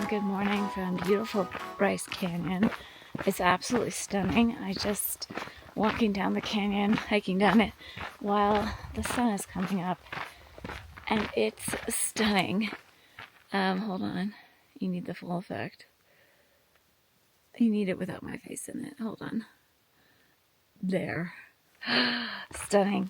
good morning from beautiful Bryce Canyon. It's absolutely stunning. I just walking down the canyon, hiking down it while the sun is coming up, and it's stunning. Hold on, you need the full effect. You need it without my face in it. Hold on. There. Stunning.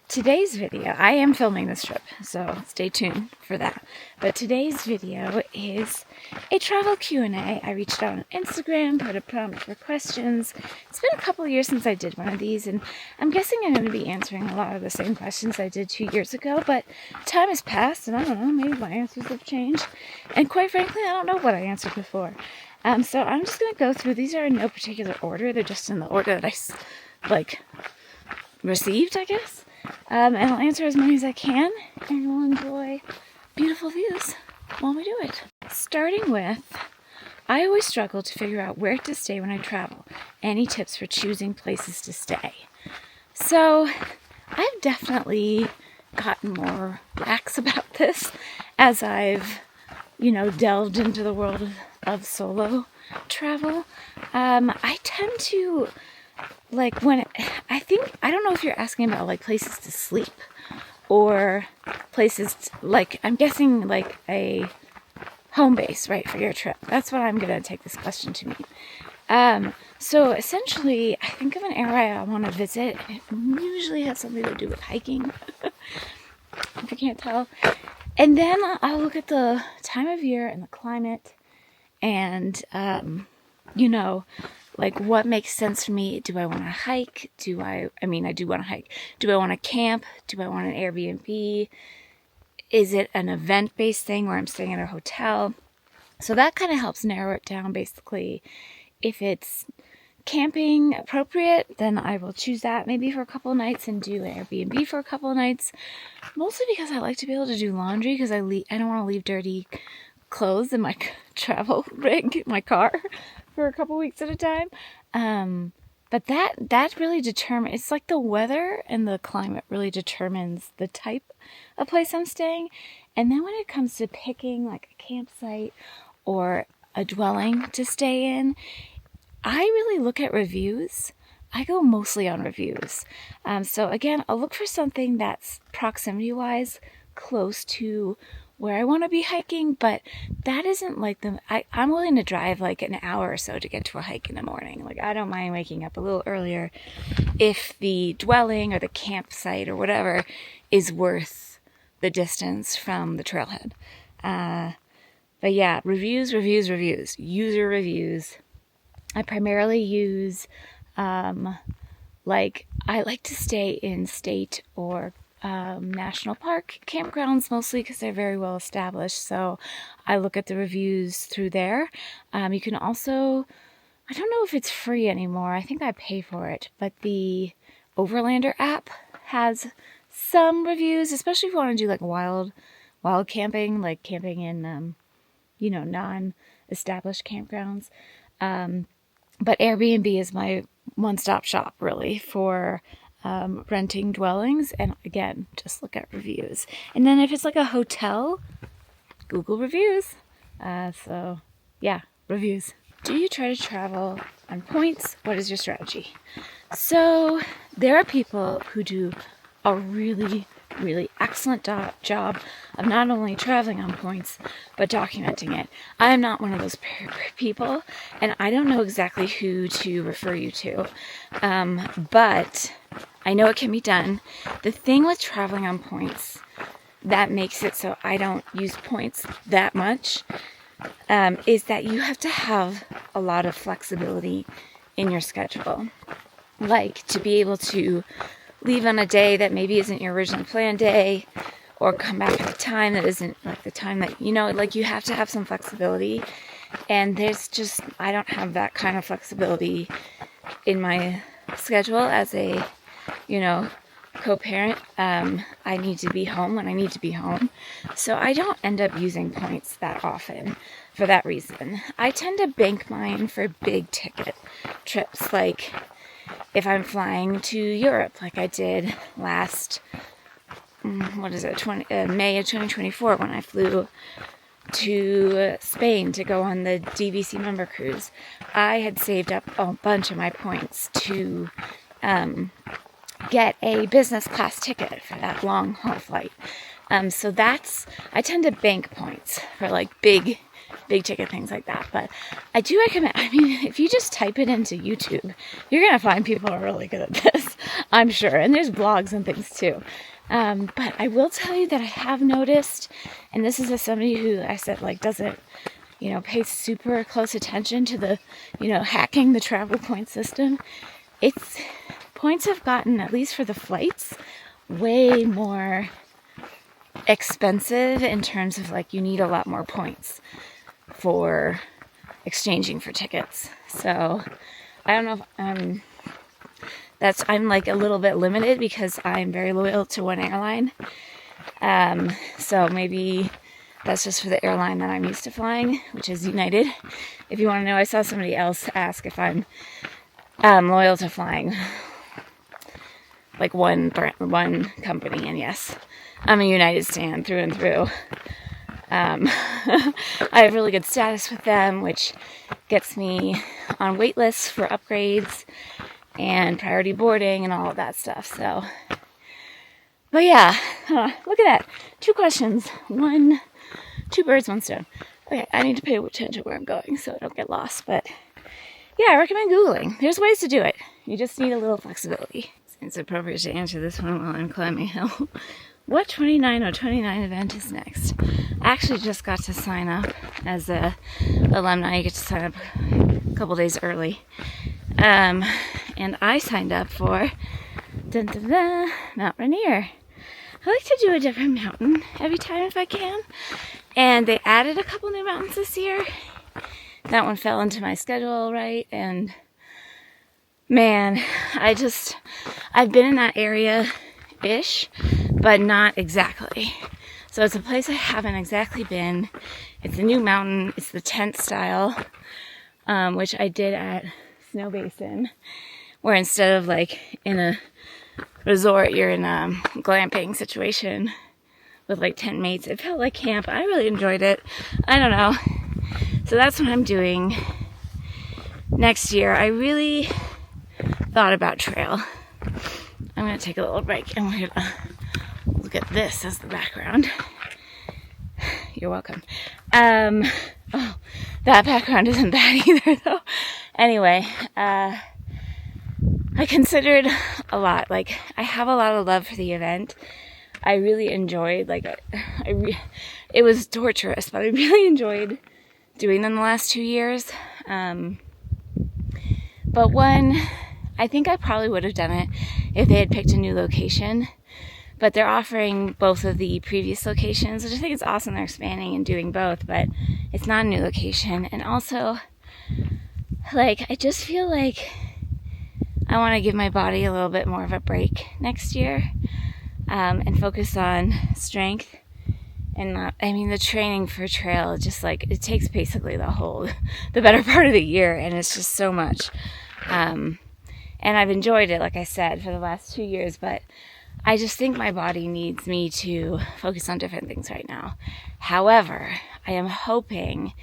Today's video, I am filming this trip, so stay tuned for that. But today's video is a travel Q&A. I reached out on Instagram, put a prompt for questions. It's been a couple of years since I did one of these, and I'm guessing I'm going to be answering a lot of the same questions I did 2 years ago, but time has passed, and I don't know, maybe my answers have changed. And quite frankly, I don't know what I answered before. So I'm just going to go through. These are in no particular order. They're just in the order that I, received, I guess. And I'll answer as many as I can, and you'll enjoy beautiful views while we do it. Starting with, I always struggle to figure out where to stay when I travel. Any tips for choosing places to stay? So, I've definitely gotten more lax about this as I've, delved into the world of solo travel. I tend to I don't know if you're asking about places to sleep or places I'm guessing a home base, right, for your trip. That's what I'm going to take this question to mean. So essentially, I think of an area I want to visit, and it usually has something to do with hiking, if you can't tell. And then I'll look at the time of year and the climate and, what makes sense for me. Do I want to hike? I do want to hike. Do I want to camp? Do I want an Airbnb? Is it an event-based thing where I'm staying at a hotel? So that kind of helps narrow it down, basically. If it's camping appropriate, then I will choose that maybe for a couple of nights and do an Airbnb for a couple of nights. Mostly because I like to be able to do laundry because I don't want to leave dirty clothes in my travel rig, my car, for a couple weeks at a time. But that really determines, it's like the weather and the climate really determines the type of place I'm staying. And then when it comes to picking a campsite or a dwelling to stay in, I really look at reviews. I go mostly on reviews. So again, I'll look for something that's proximity-wise close to where I want to be hiking, but that isn't I'm willing to drive an hour or so to get to a hike in the morning. I don't mind waking up a little earlier if the dwelling or the campsite or whatever is worth the distance from the trailhead. But yeah, reviews, user reviews. I primarily use, I like to stay in state or national park campgrounds mostly because they're very well established. So I look at the reviews through there. You can also, I don't know if it's free anymore. I think I pay for it, but the Overlander app has some reviews, especially if you want to do wild camping, camping in, non-established campgrounds. But Airbnb is my one-stop shop, really, for renting dwellings. And again, just look at reviews. And then if it's a hotel, Google reviews. So, yeah, reviews. Do you try to travel on points? What is your strategy? So, there are people who do a really, really excellent job of not only traveling on points, but documenting it. I am not one of those people, and I don't know exactly who to refer you to, but I know it can be done. The thing with traveling on points that makes it so I don't use points that much is that you have to have a lot of flexibility in your schedule. To be able to leave on a day that maybe isn't your originally planned day, or come back at a time that isn't the time that, you have to have some flexibility. And I don't have that kind of flexibility in my schedule as a, co-parent. I need to be home when I need to be home. So I don't end up using points that often for that reason. I tend to bank mine for big ticket trips, if I'm flying to Europe, like I did last, May of 2024 when I flew to Spain to go on the DVC member cruise. I had saved up a bunch of my points to get a business class ticket for that long haul flight. So I tend to bank points for like big ticket things like that. But I do recommend, if you just type it into YouTube, you're going to find people are really good at this, I'm sure. And there's blogs and things too. But I will tell you that I have noticed, and this is as somebody who I said like doesn't, pay super close attention to the, hacking the travel point system. Points have gotten, at least for the flights, way more expensive in terms of like you need a lot more points for exchanging for tickets. So I don't know if I'm like a little bit limited because I'm very loyal to one airline. So maybe that's just for the airline that I'm used to flying, which is United. If you want to know, I saw somebody else ask if I'm loyal to flying like one company, and yes, I'm a United stan through and through. I have really good status with them, which gets me on wait lists for upgrades and priority boarding and all of that stuff. So, but yeah, look at that. 2 questions. 2 birds, 1 stone. Okay, I need to pay attention to where I'm going so I don't get lost. But yeah, I recommend Googling. There's ways to do it. You just need a little flexibility. It's appropriate to answer this one while I'm climbing a hill. What 29 event is next? I actually just got to sign up as a alumni. You get to sign up a couple days early. And I signed up for Mount Rainier. I like to do a different mountain every time if I can. And they added a couple new mountains this year. That one fell into my schedule, right? And man, I've been in that area-ish, but not exactly. So it's a place I haven't exactly been. It's a new mountain. It's the tent style, which I did at Snow Basin, where instead of like in a resort, you're in a glamping situation with like tent mates. It felt like camp. I really enjoyed it. I don't know. So that's what I'm doing next year. I really thought about trail. I'm going to take a little break and we're going to look at this as the background. You're welcome. Oh, that background isn't bad either though. Anyway, I considered a lot. Like, I have a lot of love for the event. I really enjoyed, it was torturous, but I really enjoyed doing them the last 2 years. But I think I probably would have done it if they had picked a new location. But they're offering both of the previous locations, which I think is awesome. They're expanding and doing both, but it's not a new location. And also, I just feel like I want to give my body a little bit more of a break next year, and focus on strength and the training for trail, just it takes basically the better part of the year, and it's just so much. And I've enjoyed it, like I said, for the last 2 years, but I just think my body needs me to focus on different things right now. However, I am hoping,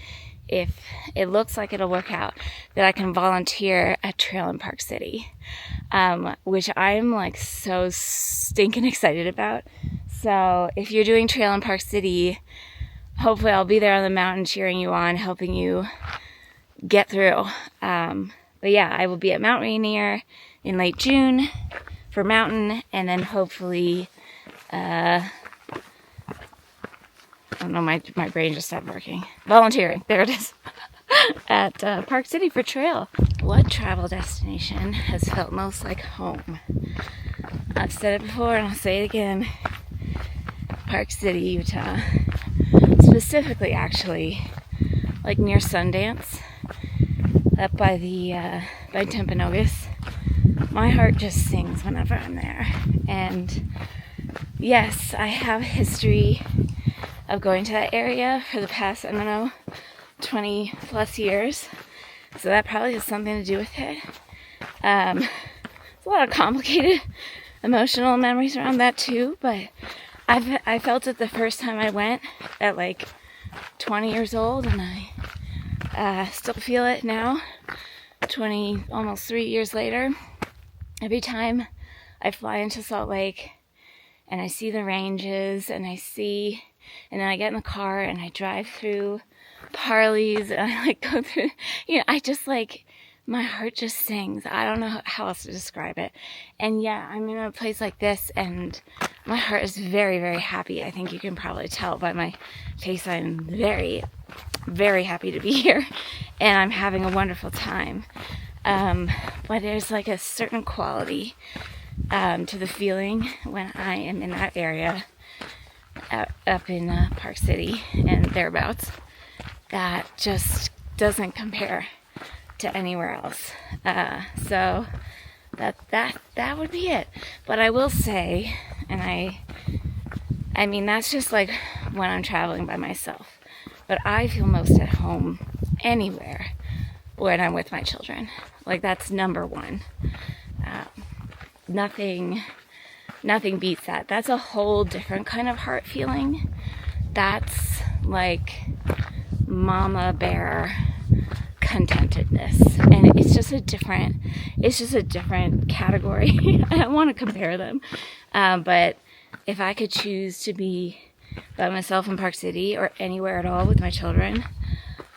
if it looks like it'll work out, that I can volunteer at Trail in Park City, which I'm so stinking excited about. So if you're doing Trail in Park City, hopefully I'll be there on the mountain cheering you on, helping you get through. But yeah, I will be at Mount Rainier in late June for mountain, and then hopefully, I don't know, my brain just stopped working. Volunteering, there it is, at Park City for trail. What travel destination has felt most like home? I've said it before and I'll say it again. Park City, Utah. Specifically, actually, near Sundance, up by by Timpanogos. My heart just sings whenever I'm there. And yes, I have a history of going to that area for the past, 20 plus years. So that probably has something to do with it. There's a lot of complicated emotional memories around that too, but I felt it the first time I went at 20 years old, and I still feel it now, almost 3 years later. Every time I fly into Salt Lake and I see the ranges and then I get in the car and I drive through Parley's and I like go through, I just like, my heart just sings. I don't know how else to describe it. And yeah, I'm in a place like this and my heart is very, very happy. I think you can probably tell by my face. I'm very, very happy to be here and I'm having a wonderful time. But there's like a certain quality to the feeling when I am in that area up in Park City and thereabouts that just doesn't compare to anywhere else. So that would be it. But I will say, and I mean that's just like when I'm traveling by myself, but I feel most at home anywhere when I'm with my children. Like that's number one. Nothing beats that. That's a whole different kind of heart feeling. That's like mama bear contentedness, and it's just a different category. I don't want to compare them, but if I could choose to be by myself in Park City or anywhere at all with my children,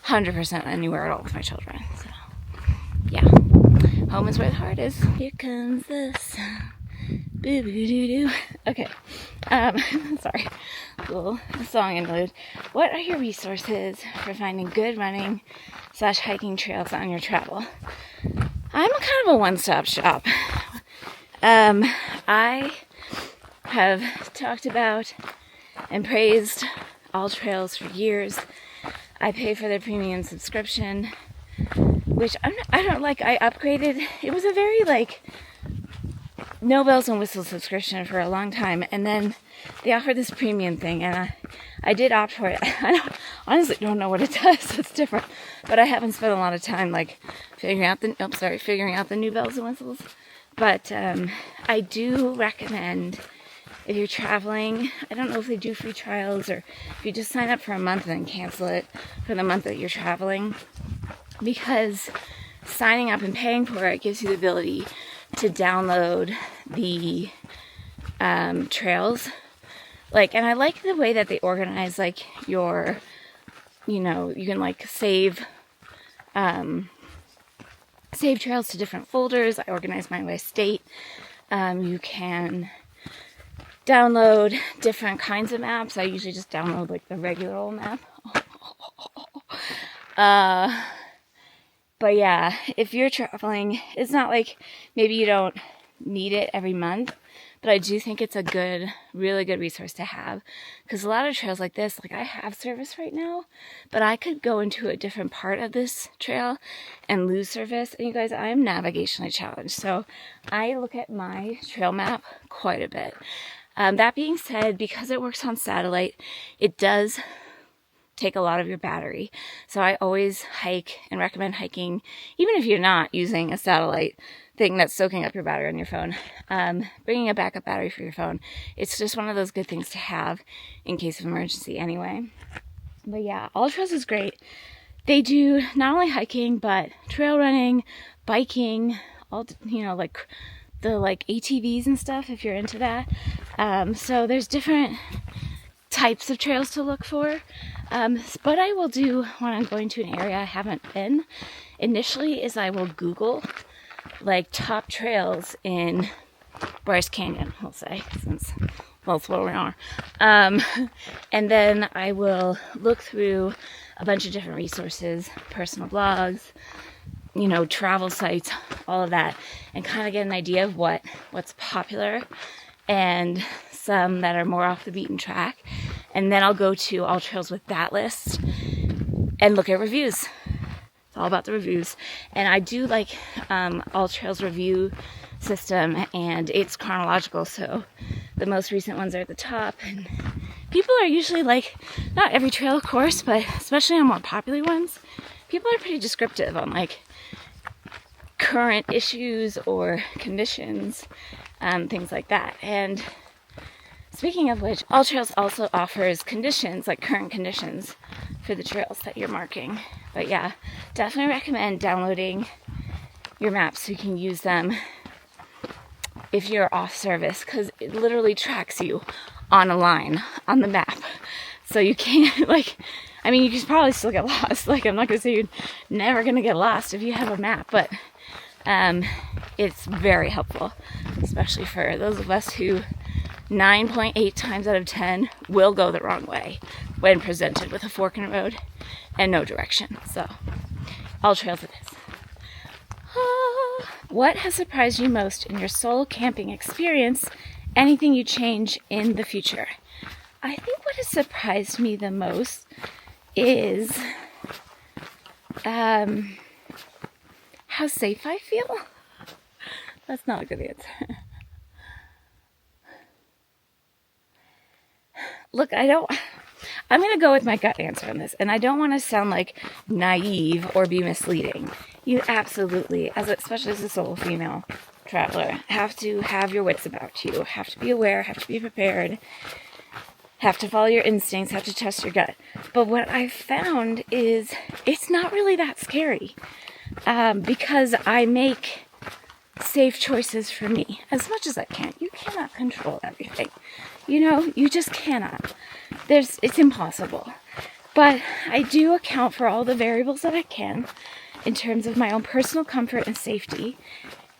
100% anywhere at all with my children. So yeah, home is where the heart is. Here comes the sun. Boo boo doo doo. Okay. Sorry. Little song interlude. What are your resources for finding good running / hiking trails on your travel? I'm kind of a one-stop shop. I have talked about and praised All Trails for years. I pay for their premium subscription, which I upgraded. It was a very no bells and whistles subscription for a long time, and then they offered this premium thing, and I did opt for it. I honestly don't know what it does. It's different, but I haven't spent a lot of time figuring out the new bells and whistles. But I do recommend, if you're traveling, I don't know if they do free trials or if you just sign up for a month and then cancel it for the month that you're traveling, because signing up and paying for it gives you the ability to download the trails. And I like the way that they organize your, you can save trails to different folders. I organize mine by state. You can download different kinds of maps. I usually just download the regular old map. But yeah, if you're traveling, it's not maybe you don't need it every month, but I do think it's a really good resource to have, because a lot of trails like this, I have service right now, but I could go into a different part of this trail and lose service. And you guys, I am navigationally challenged, so I look at my trail map quite a bit. That being said, because it works on satellite, it does take a lot of your battery. So I always hike and recommend hiking, even if you're not using a satellite thing that's soaking up your battery on your phone. Bringing a backup battery for your phone. It's just one of those good things to have in case of emergency anyway. But yeah, All Trails is great. They do not only hiking, but trail running, biking, all, the ATVs and stuff, if you're into that. So there's different types of trails to look for. What I will do when I'm going to an area I haven't been initially is I will Google top trails in Bryce Canyon, we'll say, since that's where we are. And then I will look through a bunch of different resources, personal blogs, travel sites, all of that, and kind of get an idea of what's popular and some that are more off the beaten track. And then I'll go to All Trails with that list and look at reviews. It's all about the reviews. And I do All Trails review system, and it's chronological, so the most recent ones are at the top. And people are usually not every trail, of course, but especially on more popular ones, people are pretty descriptive on current issues or conditions, things like that. And Speaking of which, All Trails also offers conditions, like current conditions, for the trails that you're marking. But yeah, definitely recommend downloading your maps so you can use them if you're off service, because it literally tracks you on a line on the map. So you can't, like, I mean, you can probably still get lost. Like, I'm not going to say you're never going to get lost if you have a map, but it's very helpful, especially for those of us who 9.8 times out of 10 will go the wrong way when presented with a fork in the road and no direction. So, All Trails it is. What has surprised you most in your solo camping experience? Anything you change in the future? I think what has surprised me the most is how safe I feel. That's not a good answer. Look, I'm going to go with my gut answer on this, and I don't want to sound like naive or be misleading. You absolutely, especially as a solo female traveler, have to have your wits about you, have to be aware, have to be prepared, have to follow your instincts, have to trust your gut. But what I've found is it's not really that scary, because I make safe choices for me as much as I can. You cannot control everything. You know, you just cannot. It's impossible. But I do account for all the variables that I can in terms of my own personal comfort and safety.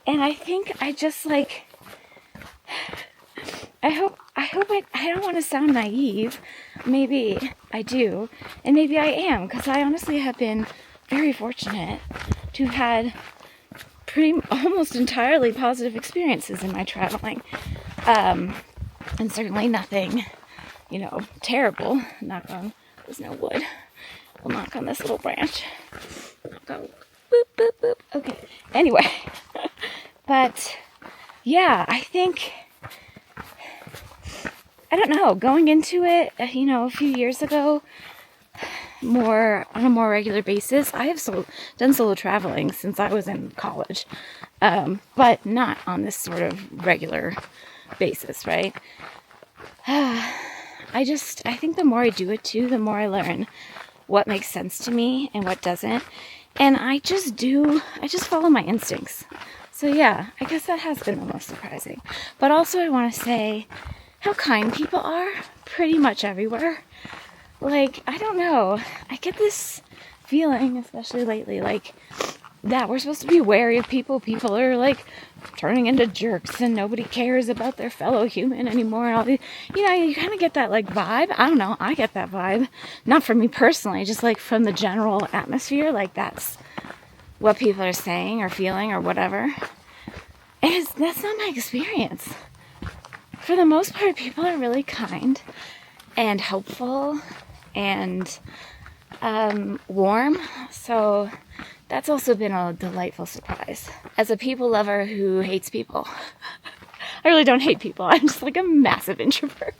And I think I just like, I don't want to sound naive. Maybe I do. And maybe I am, because I honestly have been very fortunate to have had almost entirely positive experiences in my traveling. And certainly nothing, terrible. Knock on, there's no wood. We'll knock on this little branch. Knock on, boop, boop, boop. Okay, anyway. But, yeah, I think, I don't know, going into it, a few years ago, on a more regular basis, I have done solo traveling since I was in college, but not on this sort of regular basis, right? I think the more I do it too, the more I learn what makes sense to me and what doesn't. And I just follow my instincts. So yeah, I guess that has been the most surprising. But also I want to say how kind people are pretty much everywhere. Like, I don't know, I get this feeling, especially lately, like, that we're supposed to be wary of people. People are, like, turning into jerks, and nobody cares about their fellow human anymore, and all these, you kind of get that, like, vibe. I don't know, I get that vibe. Not from me personally, just, like, from the general atmosphere, like, that's what people are saying, or feeling, or whatever. And that's not my experience. For the most part, people are really kind, and helpful, and warm, so that's also been a delightful surprise. As a people lover who hates people, I really don't hate people, I'm just like a massive introvert.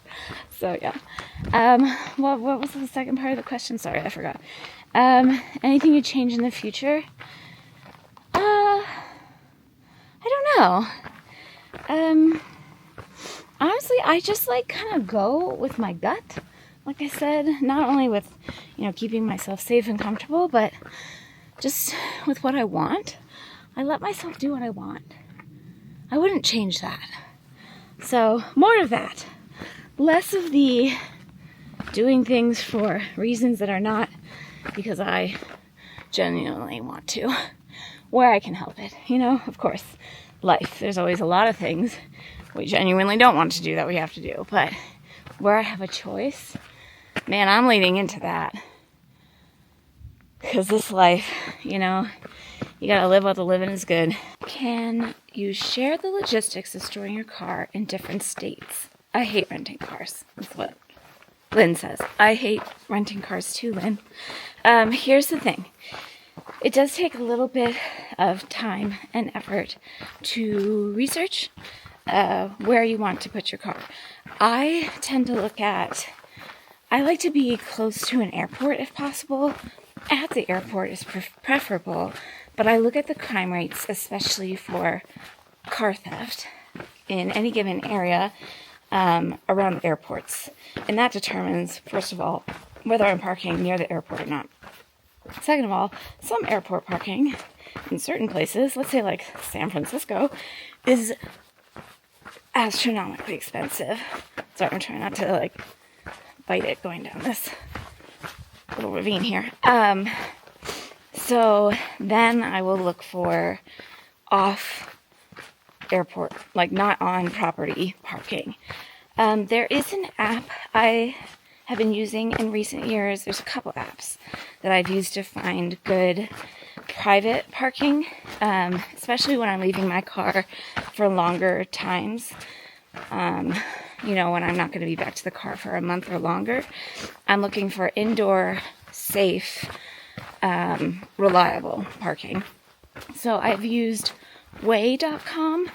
So yeah. What was the second part of the question? Sorry, I forgot. Anything you change in the future? I don't know. Honestly, I just like kind of go with my gut. Like I said, not only with, keeping myself safe and comfortable, but just with what I want. I let myself do what I want. I wouldn't change that. So, more of that. Less of the doing things for reasons that are not because I genuinely want to. Where I can help it. Of course, life. There's always a lot of things we genuinely don't want to do that we have to do. But where I have a choice, man, I'm leaning into that. Because this life, you gotta live while the living is good. Can you share the logistics of storing your car in different states? I hate renting cars. That's what Lynn says. I hate renting cars too, Lynn. Here's the thing. It does take a little bit of time and effort to research where you want to put your car. I tend to I like to be close to an airport if possible. At the airport is preferable, but I look at the crime rates, especially for car theft in any given area, around the airports. And that determines, first of all, whether I'm parking near the airport or not. Second of all, some airport parking in certain places, let's say like San Francisco, is astronomically expensive. Sorry, I'm trying not to like bite it going down this little ravine here. So then I will look for off airport, like not on property parking. There is an app I have been using in recent years. There's a couple apps that I've used to find good private parking, especially when I'm leaving my car for longer times. When I'm not going to be back to the car for a month or longer. I'm looking for indoor, safe, reliable parking. So I've used way.com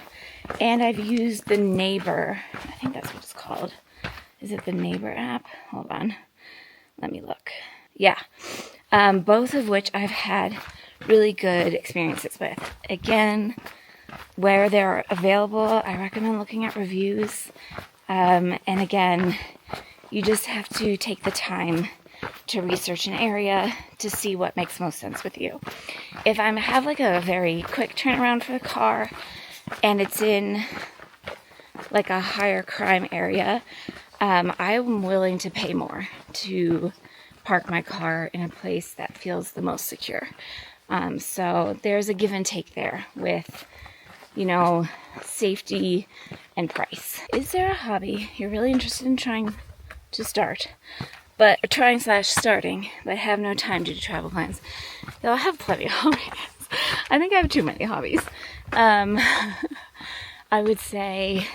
and I've used the Neighbor. I think that's what it's called. Is it the Neighbor app? Hold on. Let me look. Yeah. Both of which I've had really good experiences with. Again, where they're available, I recommend looking at reviews. And again, you just have to take the time to research an area to see what makes most sense with you. If I have like a very quick turnaround for the car and it's in like a higher crime area, I'm willing to pay more to park my car in a place that feels the most secure. So there's a give and take there with, safety and price. Is there a hobby you're really interested in trying to start, but starting, but have no time to do travel plans? I have plenty of hobbies. I think I have too many hobbies. I would say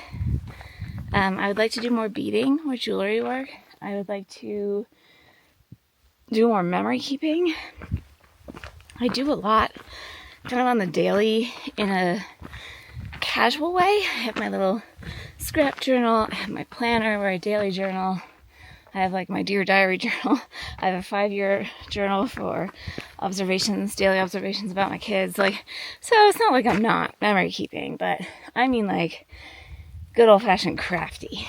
I would like to do more beading or jewelry work. I would like to do more memory keeping. I do a lot kind of on the daily in a casual way. I have my little scrap journal. I have my planner where I daily journal. I have like my Dear Diary journal. I have a 5-year journal for daily observations about my kids. So it's not like I'm not memory keeping, but I mean like good old fashioned crafty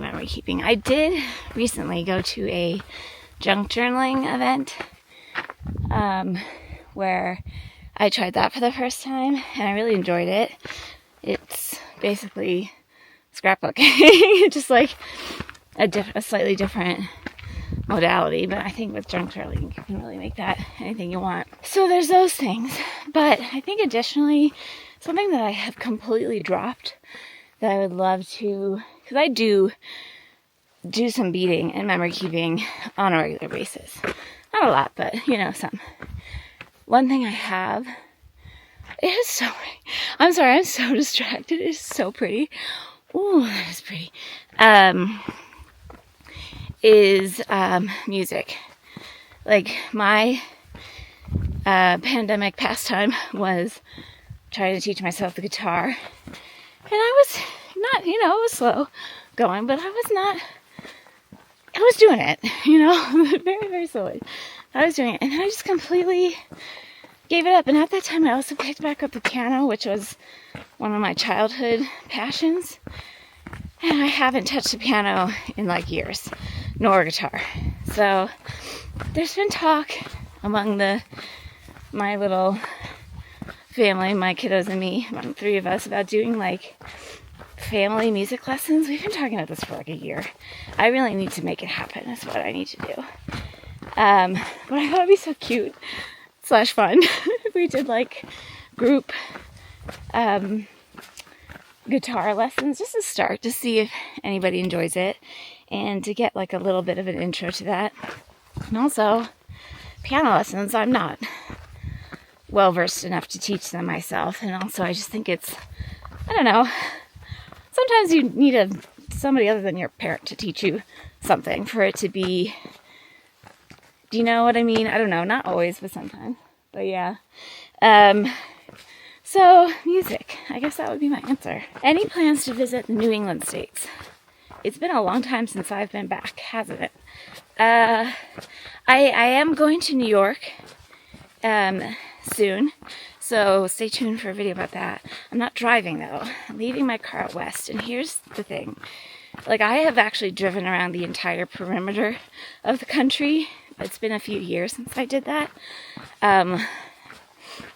memory keeping. I did recently go to a junk journaling event where I tried that for the first time and I really enjoyed it. It's basically scrapbooking, just like a slightly different modality, but I think with junk journaling you can really make that anything you want. So there's those things, but I think additionally something that I have completely dropped that I would love to, because I do some beading and memory keeping on a regular basis. Not a lot, but some. One thing I have, it is so pretty. I'm sorry, I'm so distracted. It is so pretty. Ooh, that is pretty. Is music. Like my pandemic pastime was trying to teach myself the guitar. And I was not, it was slow going, but I was doing it, very, very slowly. I was doing it, and I just completely gave it up. And at that time, I also picked back up the piano, which was one of my childhood passions. And I haven't touched the piano in years, nor a guitar. So there's been talk among my little family, my kiddos and me, about 3 of us, about doing family music lessons. We've been talking about this for a year. I really need to make it happen. That's what I need to do. But I thought it'd be so cute / fun if we did group guitar lessons, just to start, to see if anybody enjoys it and to get a little bit of an intro to that. And also piano lessons, I'm not well versed enough to teach them myself, and also I just think it's, I don't know, sometimes you need somebody other than your parent to teach you something for it to be, do you know what I mean? I don't know, not always, but sometimes. But yeah. So, music. I guess that would be my answer. Any plans to visit the New England states? It's been a long time since I've been back, hasn't it? I am going to New York soon. So stay tuned for a video about that. I'm not driving though. I'm leaving my car out west, and here's the thing. Like, I have actually driven around the entire perimeter of the country. It's been a few years since I did that. I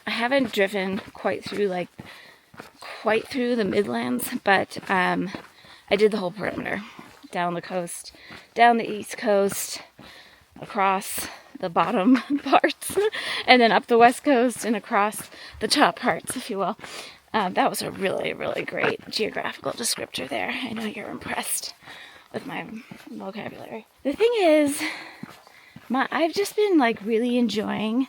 haven't driven quite through the Midlands, but I did the whole perimeter. Down the coast, down the east coast, across the bottom parts, and then up the west coast and across the top parts, if you will. That was a really, really great geographical descriptor there. I know you're impressed with my vocabulary. The thing is, I've just been like really enjoying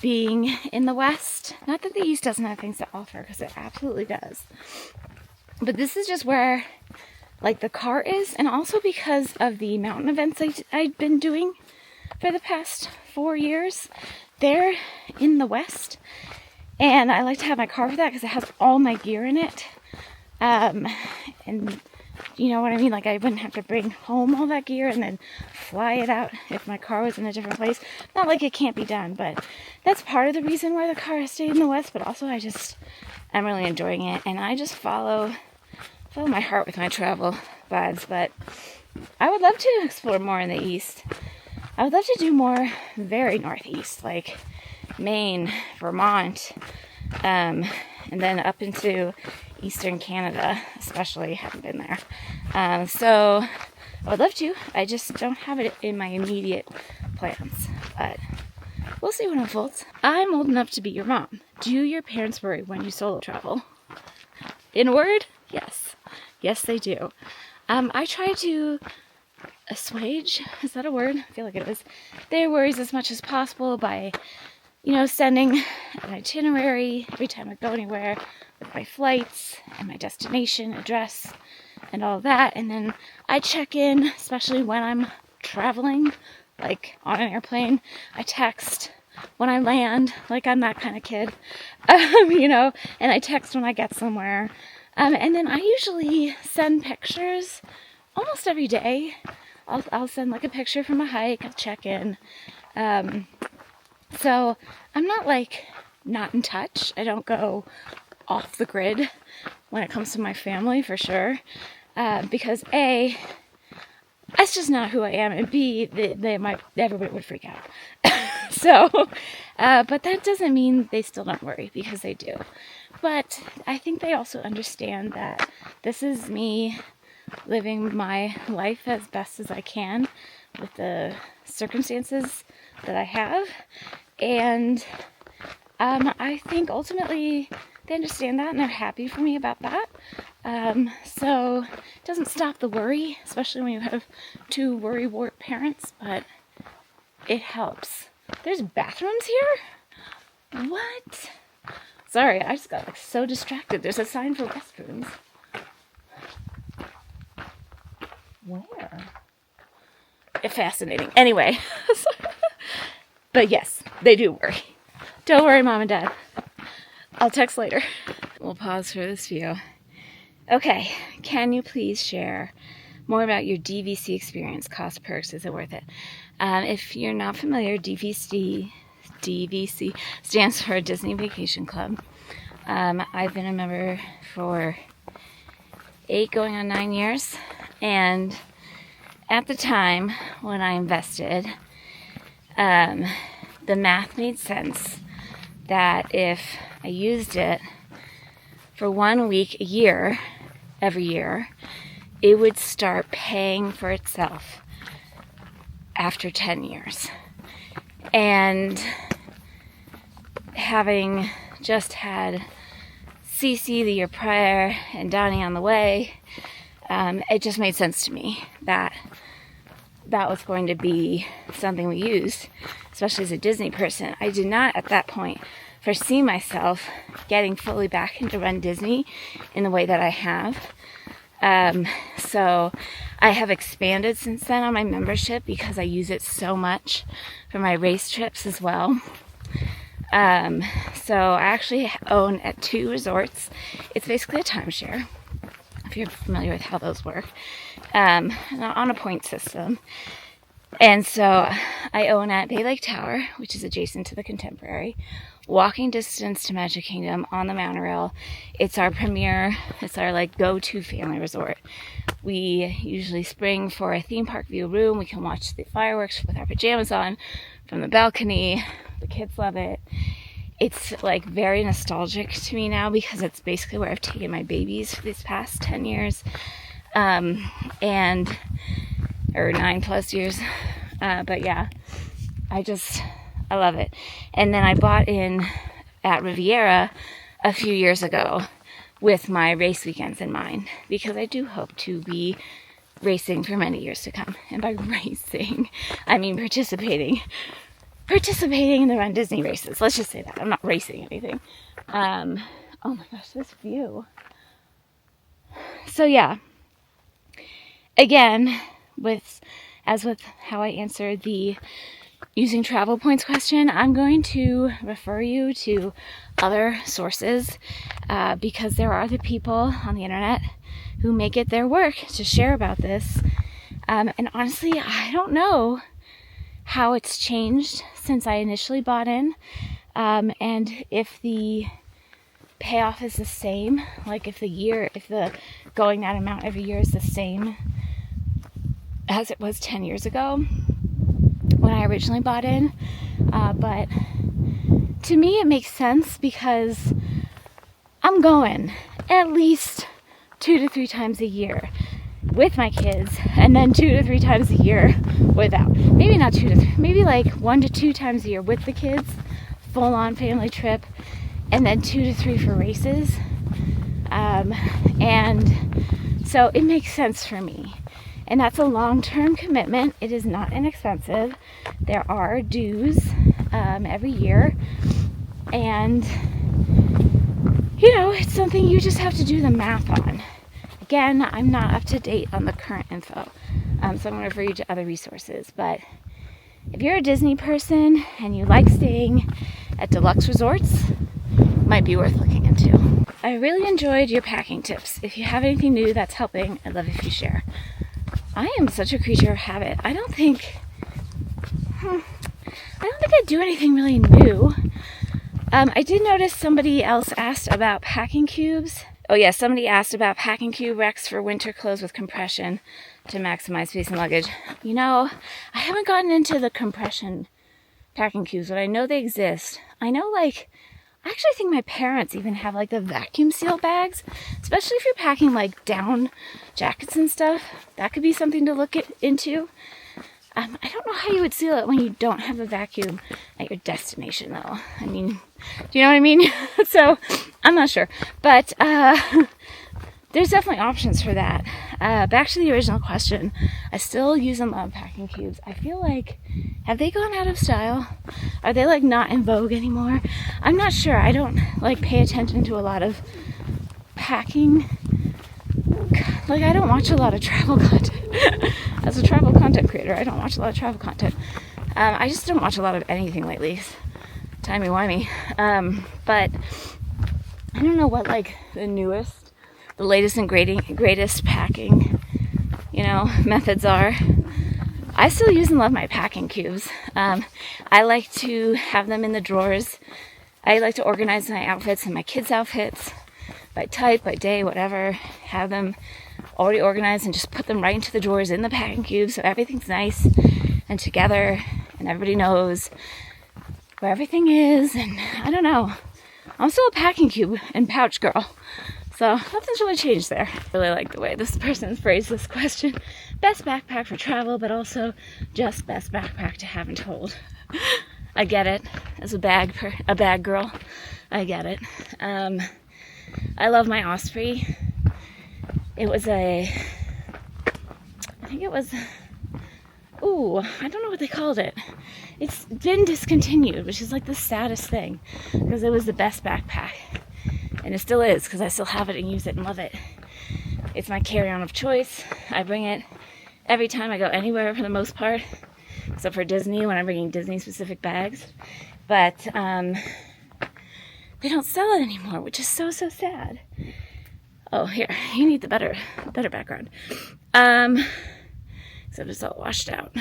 being in the West. Not that the East doesn't have things to offer, because it absolutely does. But this is just where like the car is, and also because of the mountain events I've been doing for the past 4 years. They're in the West. And I like to have my car for that because it has all my gear in it. And you know what I mean? Like, I wouldn't have to bring home all that gear and then fly it out if my car was in a different place. Not like it can't be done, but that's part of the reason why the car has stayed in the West. But also, I'm really enjoying it. And I just follow my heart with my travel vibes. But I would love to explore more in the East. I would love to do more very northeast, like Maine, Vermont, and then up into eastern Canada, especially. Haven't been there. So I would love to. I just don't have it in my immediate plans, but we'll see what unfolds. I'm old enough to be your mom. Do your parents worry when you solo travel? In a word, yes. Yes, they do. I try to assuage, is that a word? I feel like it is, their worries as much as possible by, sending an itinerary every time I go anywhere with my flights and my destination address and all that. And then I check in, especially when I'm traveling, like on an airplane. I text when I land, like I'm that kind of kid, and I text when I get somewhere. And then I usually send pictures almost every day. I'll send like a picture from a hike, I'll check in. So I'm not like not in touch. I don't go off the grid when it comes to my family, for sure. Because A, that's just not who I am, and B, everybody would freak out. So, but that doesn't mean they still don't worry, because they do. But I think they also understand that this is me living my life as best as I can with the circumstances that I have. And I think ultimately they understand that and they're happy for me about that. So it doesn't stop the worry, especially when you have 2 worry-wart parents, but it helps. There's bathrooms here? What? Sorry, I just got so distracted. There's a sign for restrooms. Where? It's fascinating. Anyway. But yes, they do worry. Don't worry, Mom and Dad. I'll text later. We'll pause for this view. Okay, can you please share more about your DVC experience? Cost, perks, is it worth it? If you're not familiar, DVC stands for Disney Vacation Club. I've been a member for 8 going on 9 years, and at the time when I invested, the math made sense that if I used it for 1 week a year, every year, it would start paying for itself after 10 years. And having just had Cece the year prior and Donnie on the way, it just made sense to me that that was going to be something we used, especially as a Disney person. I did not at that point foresee myself getting fully back into Run Disney in the way that I have. So I have expanded since then on my membership because I use it so much for my race trips as well. So I actually own at 2 resorts. It's basically a timeshare, if you're familiar with how those work, on a point system. And so I own at Bay Lake Tower, which is adjacent to the Contemporary, walking distance to Magic Kingdom on the monorail. It's our like go-to family resort. We usually spring for a theme park view room. We can watch the fireworks with our pajamas on from the balcony. The kids love it. It's like very nostalgic to me now because it's basically where I've taken my babies for these past 10 years, or 9+ years. But yeah, I love it. And then I bought in at Riviera a few years ago with my race weekends in mind, because I do hope to be racing for many years to come. And by racing, I mean participating in the Run Disney races. Let's just say that. I'm not racing anything. Oh my gosh, this view. So yeah, again, with how I answered the using travel points question, I'm going to refer you to other sources, because there are the people on the internet who make it their work to share about this. And honestly, I don't know how it's changed since I initially bought in, and if the payoff is the same, like if the going that amount every year is the same as it was 10 years ago when I originally bought in. But to me it makes sense because I'm going at least 2 to 3 times a year with my kids, and then 2 to 3 times a year without. Maybe not 2 to 3, maybe like 1 to 2 times a year with the kids, full on family trip, and then 2 to 3 for races. And so it makes sense for me. And that's a long-term commitment. It is not inexpensive. There are dues every year. And, it's something you just have to do the math on. Again, I'm not up to date on the current info, so I'm going to refer you to other resources. But if you're a Disney person and you like staying at deluxe resorts, it might be worth looking into. I really enjoyed your packing tips. If you have anything new that's helping, I'd love if you share. I am such a creature of habit. I don't think I do anything really new. I did notice somebody else asked about packing cubes. Oh yeah, somebody asked about packing cube racks for winter clothes with compression to maximize space and luggage. I haven't gotten into the compression packing cubes, but I know they exist. I actually think my parents even have like the vacuum seal bags, especially if you're packing like down jackets and stuff. That could be something to look into. I don't know how you would seal it when you don't have a vacuum at your destination, though. I mean, do you know what I mean? So, I'm not sure. But, there's definitely options for that. Back to the original question. I still use and love packing cubes. I feel like, have they gone out of style? Are they, like, not in vogue anymore? I'm not sure. I don't, pay attention to a lot of packing. I don't watch a lot of travel content. As a travel content creator, I don't watch a lot of travel content. I just don't watch a lot of anything lately. Timey-wimey. But I don't know what, the latest and greatest packing, methods are. I still use and love my packing cubes. I like to have them in the drawers. I like to organize my outfits and my kids' outfits by type, by day, whatever. Have them already organized and just put them right into the drawers in the packing cube so everything's nice and together and everybody knows where everything is. And I don't know, I'm still a packing cube and pouch girl, so nothing's really changed there. I really like the way this person phrased this question. Best backpack for travel, but also just best backpack to have and hold. I get it. As a bag girl, I get it. I love my Osprey. I don't know what they called it. It's been discontinued, which is the saddest thing, because it was the best backpack. And it still is, because I still have it and use it and love it. It's my carry-on of choice. I bring it every time I go anywhere for the most part, except for Disney when I'm bringing Disney-specific bags. But they don't sell it anymore, which is so sad. Oh, here, you need the better background. Except it's all washed out.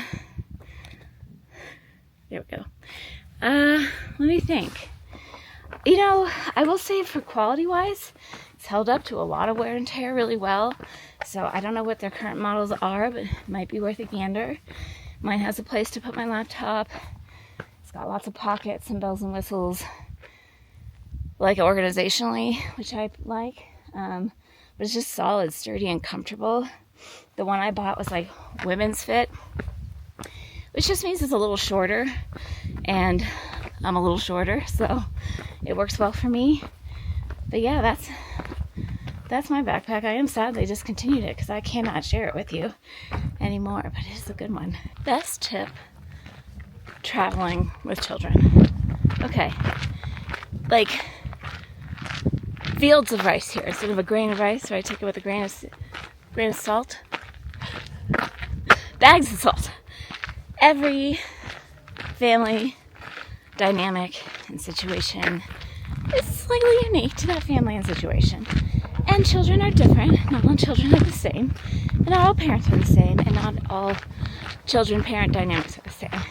There we go. Let me think. You know, I will say for quality-wise, it's held up to a lot of wear and tear really well. So I don't know what their current models are, but it might be worth a gander. Mine has a place to put my laptop. It's got lots of pockets and bells and whistles, like organizationally, which I like. But it's just solid, sturdy, and comfortable. The one I bought was like women's fit, which just means it's a little shorter, and I'm a little shorter, so it works well for me. But yeah, that's my backpack. I am sad they discontinued it because I cannot share it with you anymore, but it is a good one. Best tip traveling with children. Okay, like fields of rice here instead of a grain of rice, where I take it with a grain of salt. Bags of salt. Every family dynamic and situation is slightly unique to that family and situation. And children are different. Not all children are the same. And not all parents are the same. And not all children-parent dynamics are the same.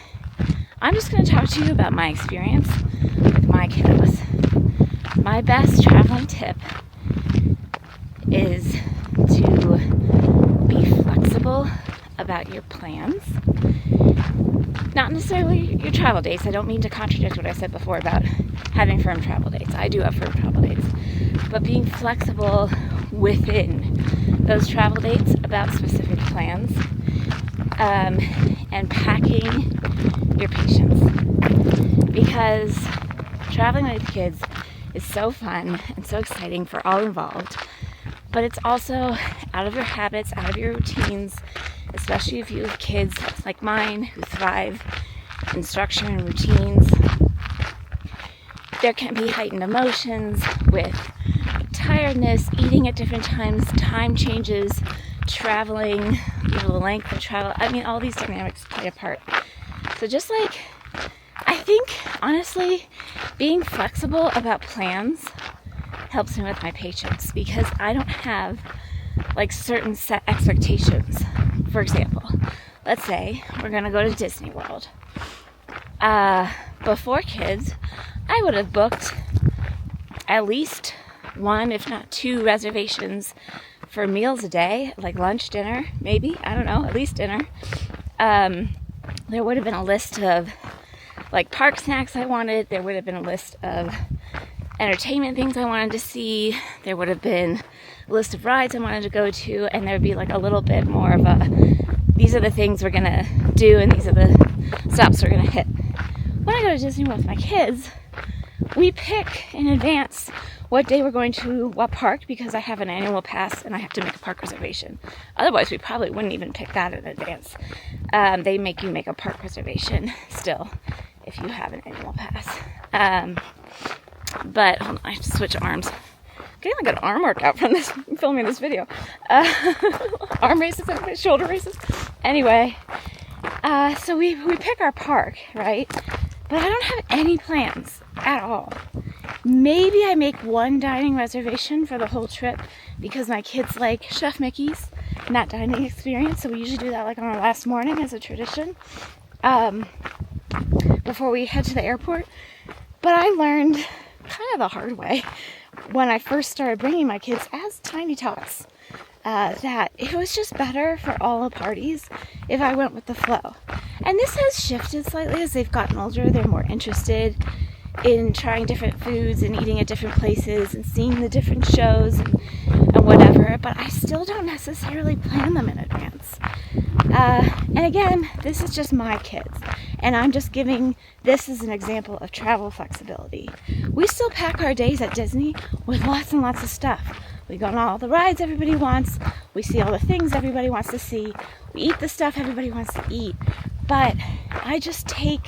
I'm just going to talk to you about my experience with my kiddos. My best traveling tip is to be flexible about your plans. Not necessarily your travel dates. I don't mean to contradict what I said before about having firm travel dates. I do have firm travel dates. But being flexible within those travel dates about specific plans, and packing your patience. Because traveling with kids is so fun and so exciting for all involved. But it's also out of your habits, out of your routines, especially if you have kids like mine who thrive in structure and routines. There can be heightened emotions with tiredness, eating at different times, time changes, traveling, the length of travel. I mean, all these dynamics play a part. So just like, I think, honestly, being flexible about plans helps me with my patience, because I don't have like certain set expectations. For example, let's say we're going to go to Disney World. Before kids, I would have booked at least one, if not two reservations for meals a day, like lunch, dinner, maybe, I don't know, at least dinner. There would have been a list of like park snacks I wanted. There would have been a list of entertainment things I wanted to see. There would have been a list of rides I wanted to go to, and there would be like a little bit more of a, these are the things we're gonna do and these are the stops we're gonna hit. When I go to Disney World with my kids, we pick in advance what day we're going to what park, because I have an annual pass and I have to make a park reservation. Otherwise, we probably wouldn't even pick that in advance. They make you make a park reservation still if you have an annual pass. But hold on, I have to switch arms. I'm getting like an arm workout from this filming this video. Arm races and shoulder races. Anyway, so we pick our park, right? But I don't have any plans at all. Maybe I make one dining reservation for the whole trip because my kids like Chef Mickey's and that dining experience. So we usually do that like on our last morning as a tradition, before we head to the airport. But I learned kind of the hard way when I first started bringing my kids as tiny tots, that it was just better for all the parties if I went with the flow. And this has shifted slightly as they've gotten older. They're more interested in trying different foods and eating at different places and seeing the different shows and whatever, but I still don't necessarily plan them in advance. And again, this is just my kids, and I'm just giving this as an example of travel flexibility. We still pack our days at Disney with lots and lots of stuff. We go on all the rides everybody wants, we see all the things everybody wants to see, we eat the stuff everybody wants to eat, but I just take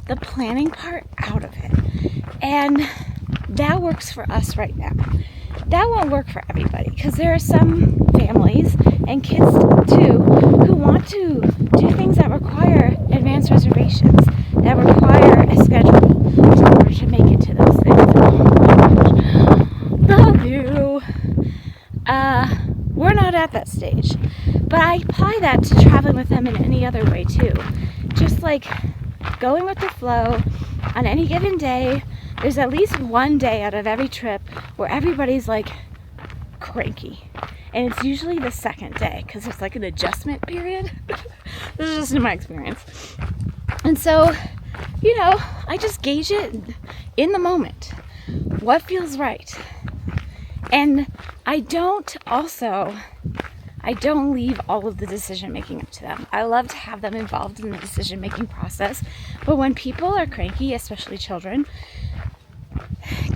the planning part out of it. And that works for us right now. That won't work for everybody, because there are some families and kids too who want to do things that require advanced reservations, that require a schedule in order to make it to those things. Love you. We're not at that stage, but I apply that to traveling with them in any other way too. Just like going with the flow on any given day, there's at least one day out of every trip where everybody's like cranky. And it's usually the second day because there's like an adjustment period. This is just in my experience. And so, you know, I just gauge it in the moment. What feels right? And I don't leave all of the decision making up to them. I love to have them involved in the decision making process. But when people are cranky, especially children,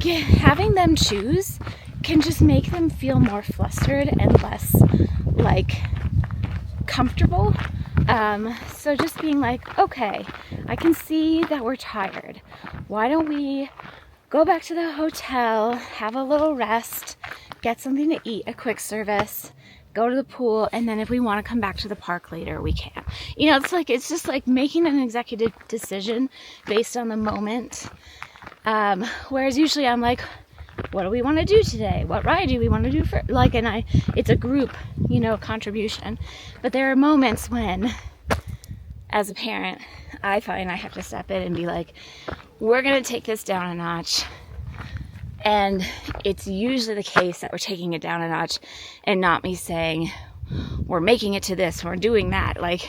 having them choose can just make them feel more flustered and less like comfortable. So just being like, okay, I can see that we're tired. Why don't we go back to the hotel, have a little rest, get something to eat, a quick service, go to the pool, and then if we want to come back to the park later, we can. You know, it's just like making an executive decision based on the moment. Whereas usually I'm like, what do we want to do today? What ride do we want to do for, like, and it's a group, you know, contribution. But there are moments when, as a parent, I find I have to step in and be like, we're going to take this down a notch. And it's usually the case that we're taking it down a notch and not me saying, we're making it to this, we're doing that. Like,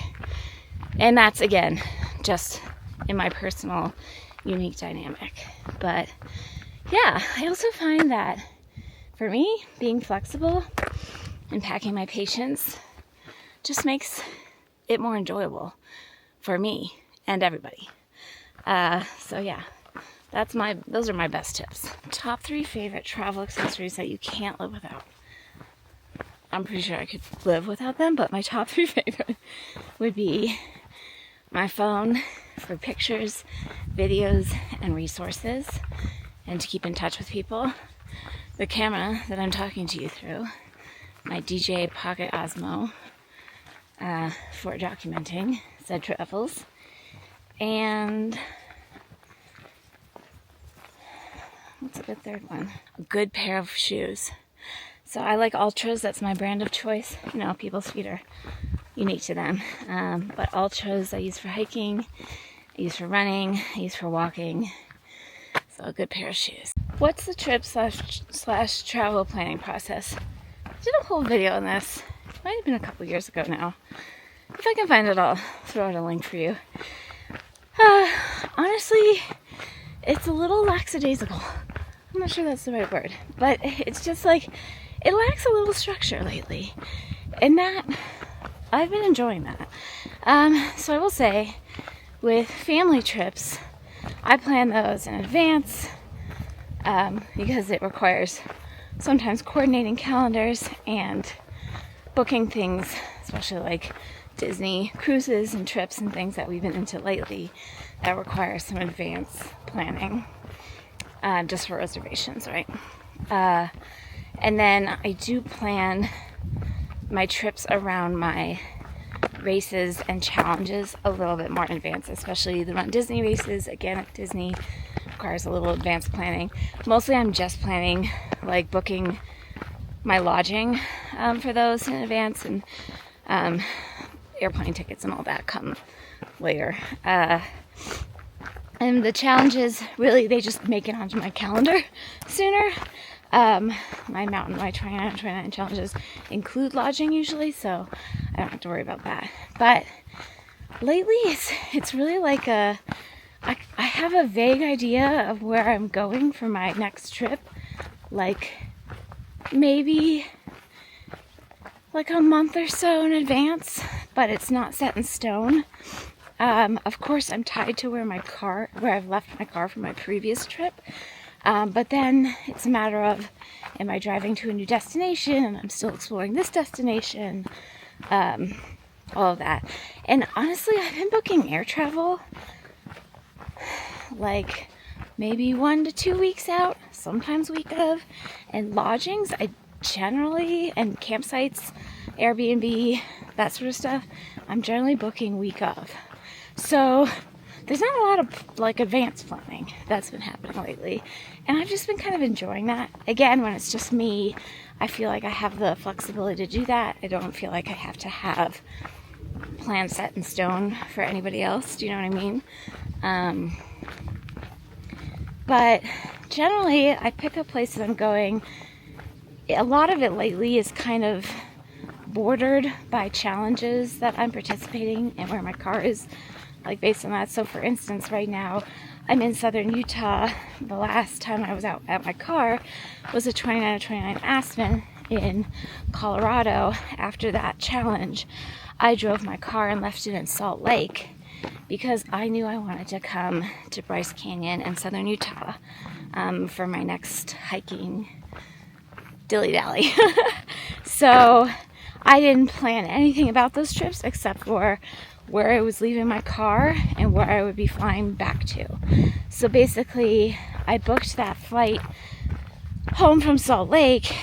and that's, again, just in my personal unique dynamic. But yeah, I also find that for me, being flexible and packing my patience just makes it more enjoyable for me and everybody. So yeah, those are my best tips. Top 3 favorite travel accessories that you can't live without. I'm pretty sure I could live without them, but my top 3 favorite would be my phone for pictures, videos, and resources, and to keep in touch with people. The camera that I'm talking to you through, my DJI Pocket Osmo, for documenting said travels. And what's a good third one? A good pair of shoes. So I like Ultras, that's my brand of choice. You know, people's feet are unique to them. But Ultras I use for hiking, I use for running, I use for walking. So a good pair of shoes. What's the trip slash travel planning process? I did a whole video on this. It might have been a couple years ago now. If I can find it, I'll throw out a link for you. Honestly, it's a little lackadaisical. I'm not sure that's the right word, but it's just like, it lacks a little structure lately. And that, I've been enjoying that. So I will say, with family trips, I plan those in advance because it requires sometimes coordinating calendars and booking things, especially like Disney cruises and trips and things that we've been into lately that require some advance planning, just for reservations, right? And then I do plan my trips around my races and challenges a little bit more in advance, especially the Run Disney races. Again, at Disney requires a little advanced planning. Mostly I'm just planning, like booking my lodging for those in advance, and airplane tickets and all that come later. And the challenges, really, they just make it onto my calendar sooner. My 29 challenges include lodging usually, so I don't have to worry about that. But lately, it's really like I have a vague idea of where I'm going for my next trip, like maybe like a month or so in advance, but it's not set in stone. Of course, I'm tied to where I've left my car for my previous trip. But then it's a matter of, am I driving to a new destination and I'm still exploring this destination? All of that. And honestly, I've been booking air travel like maybe 1 to 2 weeks out, sometimes week of. And lodgings, I generally, and campsites, Airbnb, that sort of stuff, I'm generally booking week of. So there's not a lot of like advanced planning that's been happening lately, and I've just been kind of enjoying that. Again, when it's just me, I feel like I have the flexibility to do that. I don't feel like I have to have plans set in stone for anybody else. Do you know what I mean? But generally, I pick up places I'm going. A lot of it lately is kind of bordered by challenges that I'm participating and where my car is, like based on that. So for instance, right now I'm in southern Utah. The last time I was out at my car was a 29 Aspen in Colorado. After that challenge, I drove my car and left it in Salt Lake because I knew I wanted to come to Bryce Canyon in southern Utah for my next hiking dilly-dally. So I didn't plan anything about those trips except for where I was leaving my car and where I would be flying back to. So basically, I booked that flight home from Salt Lake.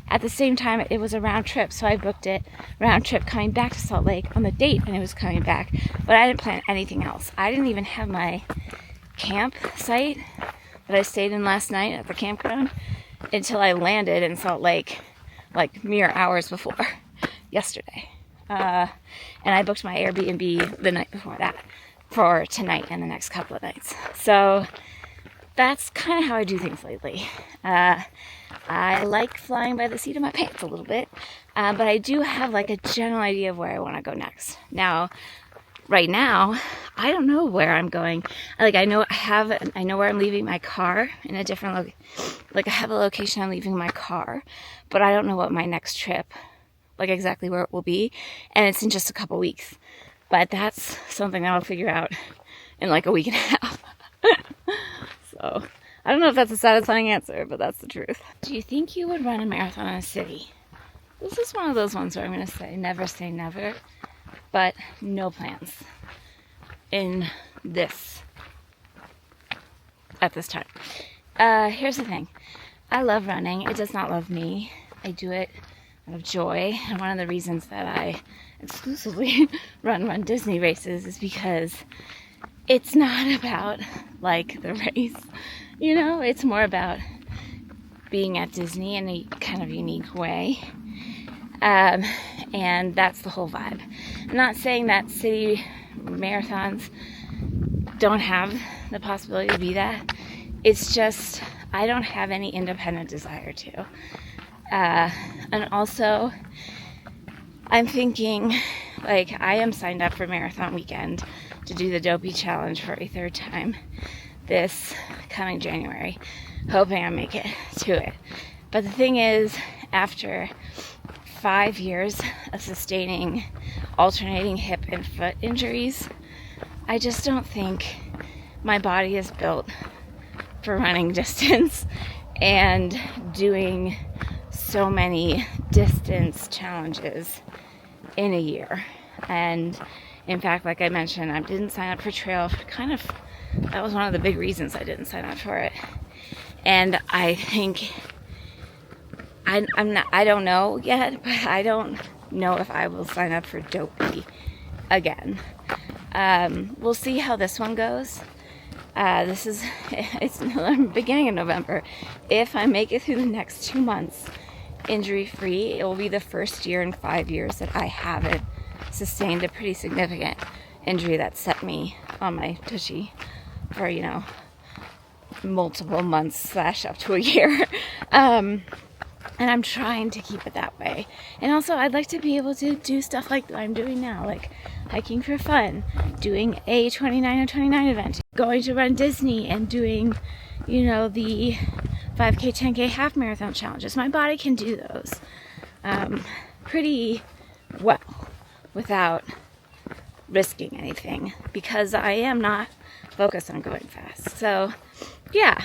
At the same time, it was a round trip, so I booked it round trip coming back to Salt Lake on the date and it was coming back, but I didn't plan anything else. I didn't even have my campsite that I stayed in last night at the campground until I landed in Salt Lake, like mere hours before yesterday. And I booked my Airbnb the night before that for tonight and the next couple of nights. So that's kind of how I do things lately. I like flying by the seat of my pants a little bit, but I do have like a general idea of where I want to go next. Now, right now, I don't know where I'm going. Like I know where I'm leaving my car in a different like I have a location I'm leaving my car, but I don't know what my next trip, like exactly where it will be, and it's in just a couple weeks. But that's something that I'll figure out in like a week and a half. So I don't know if that's a satisfying answer, but that's the truth. Do you think you would run a marathon in a city? This is one of those ones where I'm going to say never, but no plans in this at this time. Here's the thing. I love running. It does not love me. I do it out of joy. And one of the reasons that I exclusively run Disney races is because it's not about like the race, you know, it's more about being at Disney in a kind of unique way. And that's the whole vibe. I'm not saying that city marathons don't have the possibility to be that. It's just, I don't have any independent desire to. And also, I'm thinking, like, I am signed up for Marathon Weekend to do the Dopey Challenge for a third time this coming January, hoping I make it to it. But the thing is, after 5 years of sustaining alternating hip and foot injuries, I just don't think my body is built for running distance and doing so many distance challenges in a year. And in fact, like I mentioned, I didn't sign up for trail. That was one of the big reasons I didn't sign up for it. And I think I don't know yet, but I don't know if I will sign up for Dopey again. We'll see how this one goes. It's the beginning of November. If I make it through the next 2 months injury-free, it will be the first year in 5 years that I haven't sustained a pretty significant injury that set me on my tushy for, multiple months / up to a year. And I'm trying to keep it that way. And also, I'd like to be able to do stuff like I'm doing now, like hiking for fun, doing a 29 event, going to run Disney and doing, the 5K, 10K half marathon challenges. My body can do those pretty well without risking anything because I am not focused on going fast. So, yeah.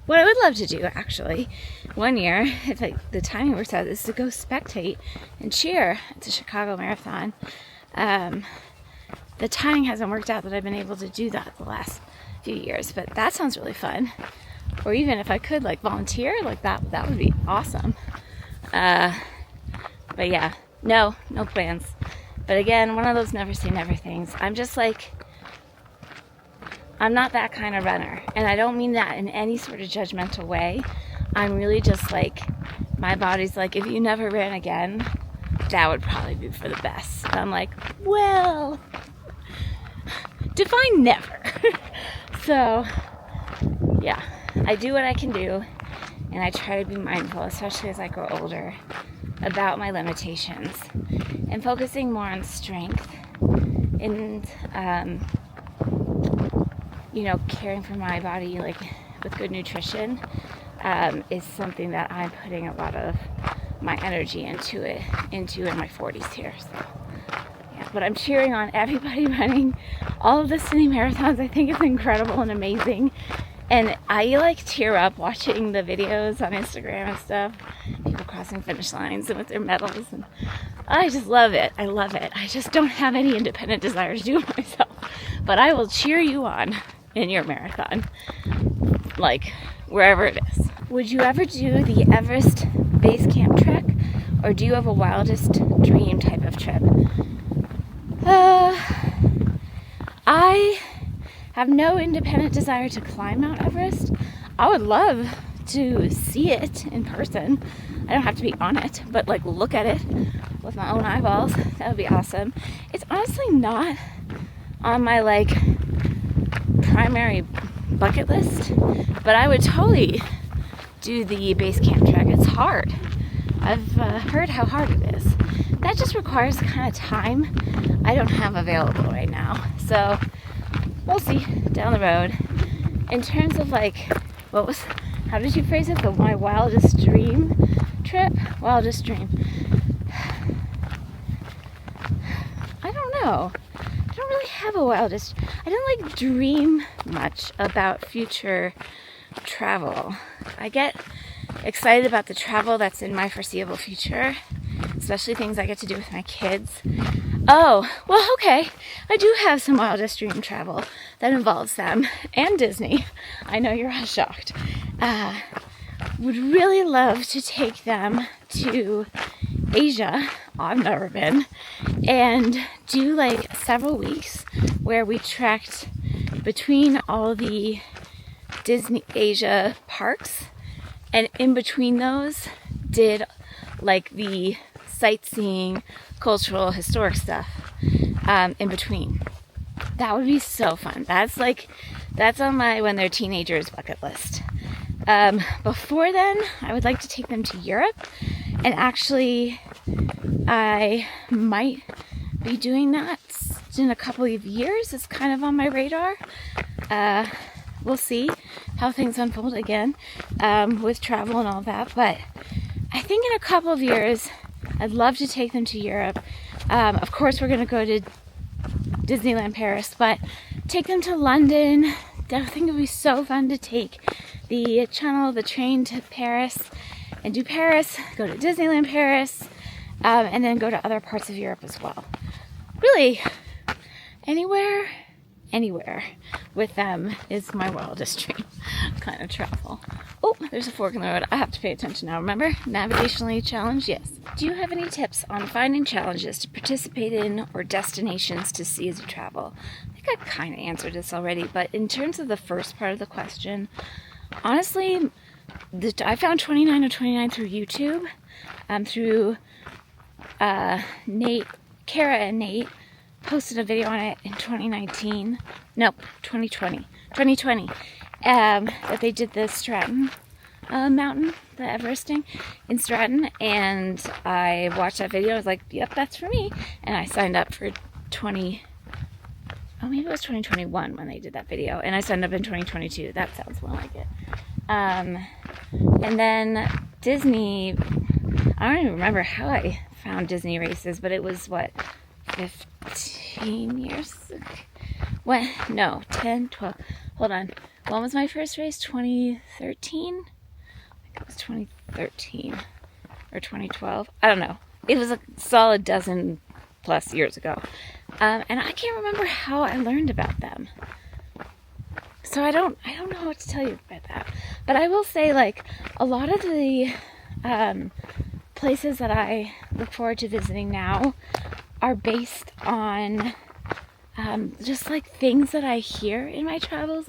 What I would love to do, actually, one year, if the timing works out, is to go spectate and cheer at the Chicago Marathon. The timing hasn't worked out that I've been able to do that the last few years, but that sounds really fun. Or even if I could, volunteer, that would be awesome. But yeah, no plans. But again, one of those never say never things. I'm just I'm not that kind of runner. And I don't mean that in any sort of judgmental way. I'm really just my body's if you never ran again, that would probably be for the best. And I'm well, define never. So, yeah, I do what I can do, and I try to be mindful, especially as I grow older, about my limitations and focusing more on strength and, caring for my body, like with good nutrition, is something that I'm putting a lot of my energy into in my 40s here. So, yeah, but I'm cheering on everybody running all of the city marathons. I think it's incredible and amazing. And I tear up watching the videos on Instagram and stuff, people crossing finish lines and with their medals, and I just love it. I love it. I just don't have any independent desire to do it myself, but I will cheer you on in your marathon, wherever it is. Would you ever do the Everest base camp trek, or do you have a wildest dream type of trip? I have no independent desire to climb Mount Everest. I would love to see it in person. I don't have to be on it, but look at it with my own eyeballs. That would be awesome. It's honestly not on my primary bucket list, but I would totally do the base camp trek. It's hard. I've heard how hard it is. That just requires the kind of time I don't have available right now. So we'll see down the road. In terms of how did you phrase it? My wildest dream trip? Wildest dream. I don't know. I don't really have a wildest. I don't dream much about future travel. I get excited about the travel that's in my foreseeable future, especially things I get to do with my kids. Oh, well, okay. I do have some wildest dream travel that involves them and Disney. I know you're all shocked. Would really love to take them to Asia. I've never been. And do several weeks where we trekked between all the Disney Asia parks, and in between those did the sightseeing, cultural, historic stuff in between. That would be so fun. That's on my when they're teenagers bucket list. Before then, I would like to take them to Europe, and actually I might be doing that in a couple of years. It's kind of on my radar. We'll see how things unfold again with travel and all that, but I think in a couple of years I'd love to take them to Europe. Of course we're going to go to Disneyland Paris, but take them to London. I think it would be so fun to take the train to Paris and do Paris, go to Disneyland Paris, and then go to other parts of Europe as well. Really, anywhere with them is my wildest dream kind of travel. Oh, there's a fork in the road. I have to pay attention now. Remember, navigationally challenged, yes. Do you have any tips on finding challenges to participate in or destinations to see as you travel? I think I kind of answered this already, but in terms of the first part of the question, honestly, I found 29 of 29 through YouTube, through Nate, Kara and Nate posted a video on it in 2020, that they did the Stratton mountain, the Everesting in Stratton, and I watched that video. I was like, yep, that's for me, and I signed up for maybe it was 2021 when they did that video, and I signed up in 2022. That sounds more like it. And then Disney, I don't even remember how I found Disney races, but it was 15 years? What? No, 10, 12. Hold on. When was my first race? 2013? I think it was 2013 or 2012. I don't know. It was a solid dozen plus years ago. And I can't remember how I learned about them. So I don't know what to tell you about that. But I will say, a lot of the places that I look forward to visiting now are based on just things that I hear in my travels.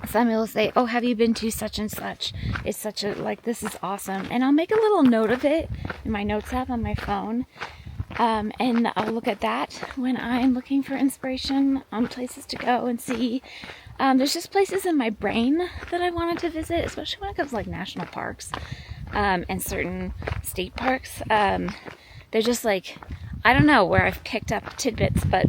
Some will say, oh, have you been to such and such? It's such a, this is awesome. And I'll make a little note of it in my notes app on my phone. And I'll look at that when I'm looking for inspiration on places to go and see. There's just places in my brain that I wanted to visit, especially when it comes to like national parks and certain state parks. They're just like, I don't know where I've picked up tidbits, but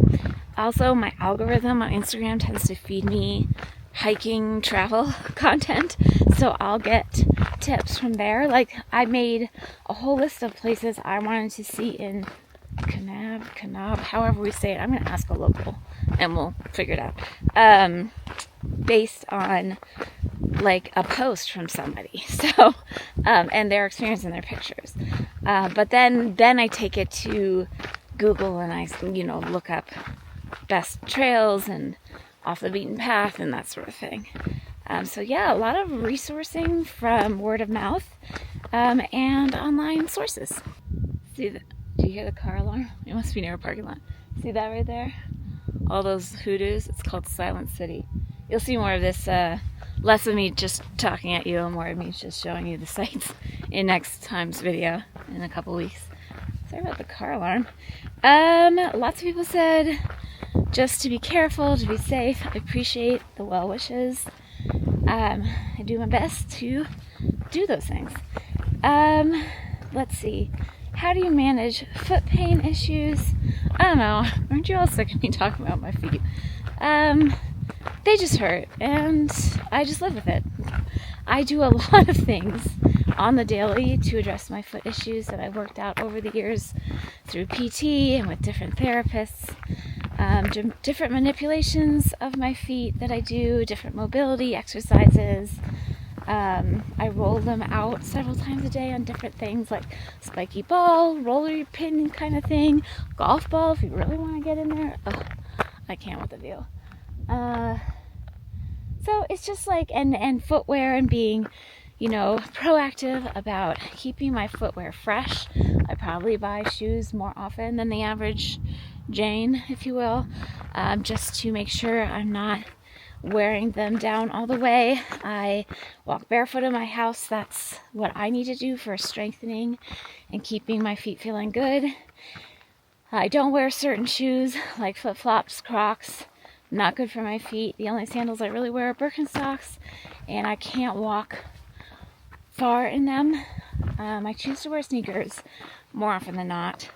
also my algorithm on Instagram tends to feed me hiking travel content, so I'll get tips from there. Like, I made a whole list of places I wanted to see in Kanab, however we say it. I'm gonna ask a local and we'll figure it out, based on like a post from somebody, so and their experience and their pictures, but then I take it to Google and I look up best trails and off the beaten path and that sort of thing. So yeah, a lot of resourcing from word of mouth and online sources. Do you hear the car alarm? It must be near a parking lot. See that right there? All those hoodoos. It's called Silent City. You'll see more of this, less of me just talking at you and more of me just showing you the sights in next time's video in a couple weeks. Sorry about the car alarm. Lots of people said just to be careful, to be safe. I appreciate the well wishes. I do my best to do those things. Let's see. How do you manage foot pain issues? I don't know. Aren't you all sick of me talking about my feet? They just hurt, and I just live with it. I do a lot of things on the daily to address my foot issues that I worked out over the years through PT and with different therapists. Different manipulations of my feet that I do, different mobility exercises. I roll them out several times a day on different things like spiky ball, roller pin kind of thing, golf ball if you really want to get in there. Ugh, I can't with the view. So it's just like, and footwear and being, proactive about keeping my footwear fresh. I probably buy shoes more often than the average Jane, if you will, just to make sure I'm not wearing them down all the way. I walk barefoot in my house. That's what I need to do for strengthening and keeping my feet feeling good. I don't wear certain shoes like flip-flops, Crocs. Not good for my feet. The only sandals I really wear are Birkenstocks, and I can't walk far in them. I choose to wear sneakers more often than not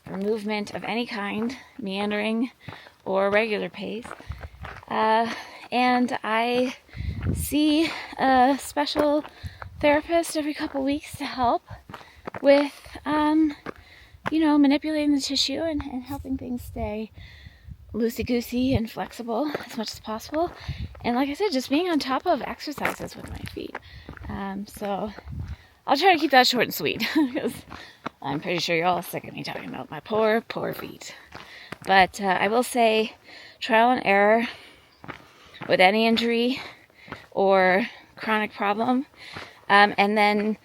for movement of any kind, meandering or regular pace. And I see a special therapist every couple weeks to help with, manipulating the tissue and helping things stay loosey-goosey and flexible as much as possible. And like I said, just being on top of exercises with my feet. So I'll try to keep that short and sweet because I'm pretty sure you're all sick of me talking about my poor feet. But I will say trial and error with any injury or chronic problem. And then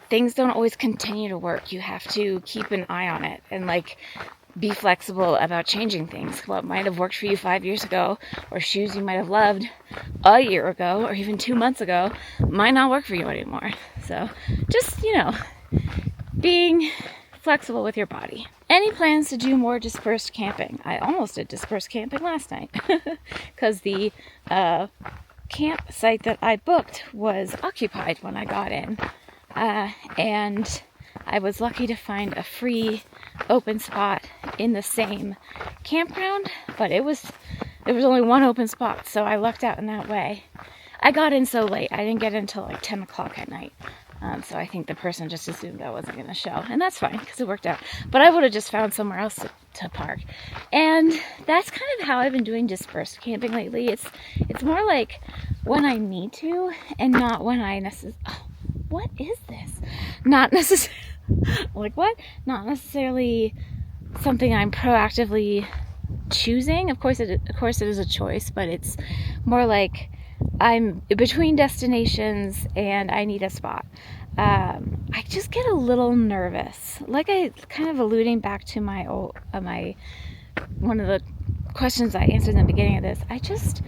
things don't always continue to work. You have to keep an eye on it and be flexible about changing things. What might have worked for you 5 years ago, or shoes you might have loved a year ago, or even 2 months ago, might not work for you anymore. So just, being flexible with your body. Any plans to do more dispersed camping? I almost did dispersed camping last night because the campsite that I booked was occupied when I got in. And I was lucky to find a free open spot in the same campground, but there was only one open spot, so I lucked out in that way. I got in so late. I didn't get in until 10 o'clock at night. So I think the person just assumed I wasn't going to show, and that's fine because it worked out. But I would have just found somewhere else to park. And that's kind of how I've been doing dispersed camping lately. It's more like when I need to and not when I necessarily... what is this? Not necessarily... Not necessarily something I'm proactively choosing. Of course it is a choice, but it's more like I'm between destinations and I need a spot. I just get a little nervous. Like I kind of alluding back to my one of the questions I answered in the beginning of this. I just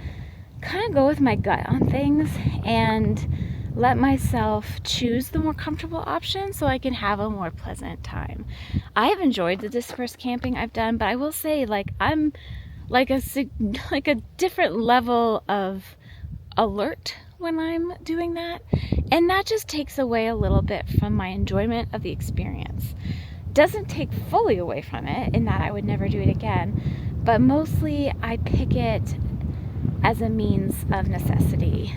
kind of go with my gut on things, and let myself choose the more comfortable option so I can have a more pleasant time. I have enjoyed the dispersed camping I've done, but I will say, like, I'm like a different level of alert when I'm doing that, and that just takes away a little bit from my enjoyment of the experience. Doesn't take fully away from it in that I would never do it again, but mostly I pick it as a means of necessity,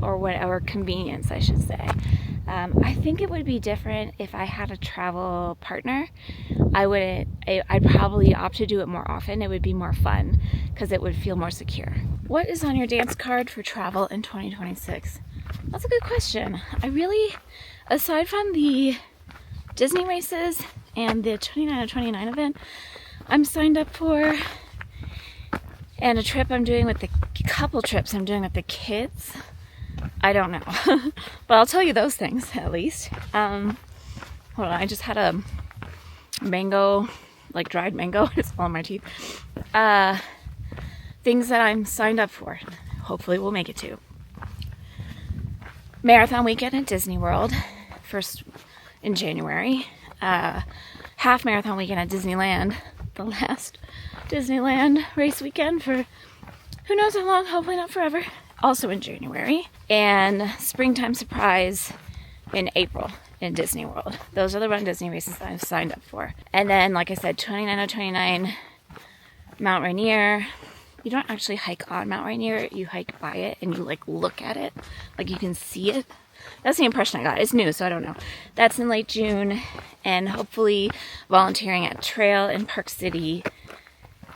or convenience, I should say. I think it would be different if I had a travel partner. I'd probably opt to do it more often. It would be more fun because it would feel more secure. What is on your dance card for travel in 2026? That's a good question. I really, aside from the Disney races and the 29 of 29 event I'm signed up for, and a trip I'm doing with the couple trips I'm doing with the kids, I don't know. But I'll tell you those things at least. Hold on, I just had a mango, like dried mango. It's all in my teeth. Things that I'm signed up for. Hopefully we'll make it to. Marathon weekend at Disney World, first in January. Half marathon weekend at Disneyland, the last Disneyland race weekend for who knows how long, hopefully not forever, also in January. And springtime surprise in April in Disney World. Those are the Run Disney races that I've signed up for. And then, like I said, 29 of 29 Mount Rainier. You don't actually hike on Mount Rainier, you hike by it and you like look at it, like you can see it. That's the impression I got. It's new, so I don't know. That's in late June, and hopefully volunteering at Trail in Park City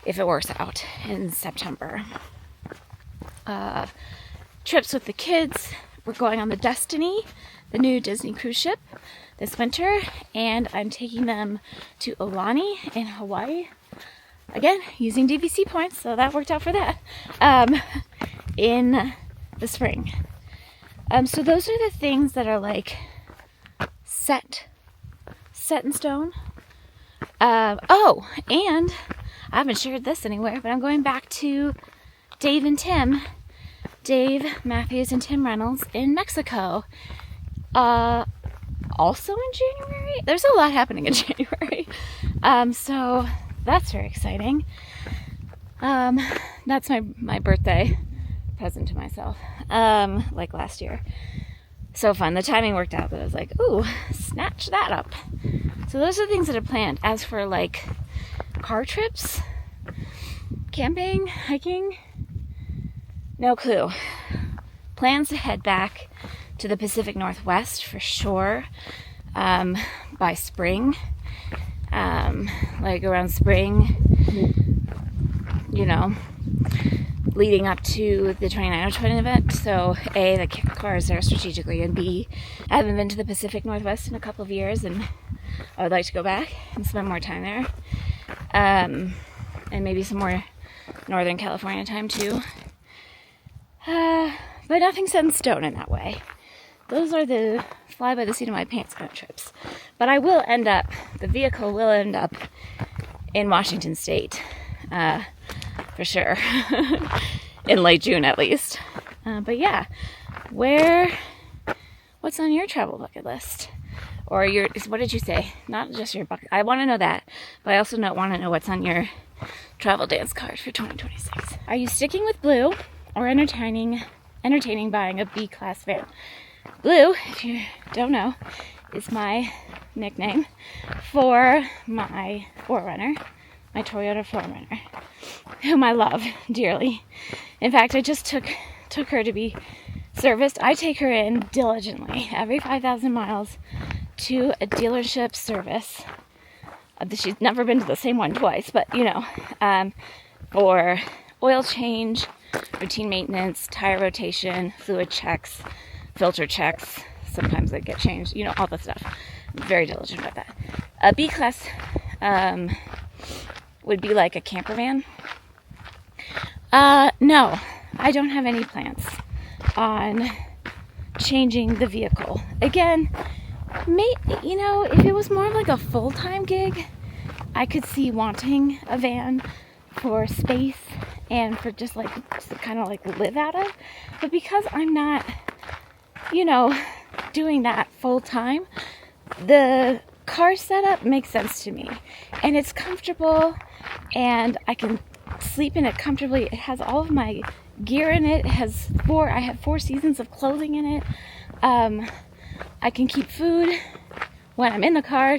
if it works out in September. Trips with the kids. We're going on the Destiny, the new Disney cruise ship, this winter, and I'm taking them to Ealot in Hawaii. Again, using DVC points, so that worked out for that. In the spring. So those are the things that are like set in stone. Oh, and I haven't shared this anywhere, but I'm going back to Dave Matthews and Tim Reynolds in Mexico. Also in January. There's a lot happening in January. So that's very exciting. That's my birthday present to myself, like last year. So fun. The timing worked out, but I was like, ooh, snatch that up. So those are things that are planned. As for like car trips, camping, hiking, no clue. Plans to head back to the Pacific Northwest for sure, by spring, like around spring, you know, leading up to the 29 of 20 event. So A, the car is there strategically, and B, I haven't been to the Pacific Northwest in a couple of years, and I would like to go back and spend more time there. And maybe some more Northern California time too. But nothing set in stone in that way. Those are the fly by the seat of my pants kind of trips. But the vehicle will end up in Washington State. For sure. In late June at least. But yeah, what's on your travel bucket list? Or what did you say? Not just your bucket. I want to know that. But I also want to know what's on your travel dance card for 2026. Are you sticking with Blue or entertaining buying a B-class van? Blue, if you don't know, is my nickname for my 4Runner. My Toyota 4Runner, whom I love dearly. In fact, I just took her to be serviced. I take her in diligently every 5,000 miles to a dealership service. She's never been to the same one twice, but for oil change, routine maintenance, tire rotation, fluid checks, filter checks. Sometimes they get changed, all the stuff. I'm very diligent about that. A B-class would be like a camper van. No, I don't have any plans on changing the vehicle. Again, if it was more of like a full-time gig, I could see wanting a van for space and for just like to kind of like live out of. But because I'm not, you know, doing that full time, the car setup makes sense to me, and it's comfortable, and I can sleep in it comfortably. It has all of my gear in it. I have 4 seasons of clothing in it. I can keep food when I'm in the car.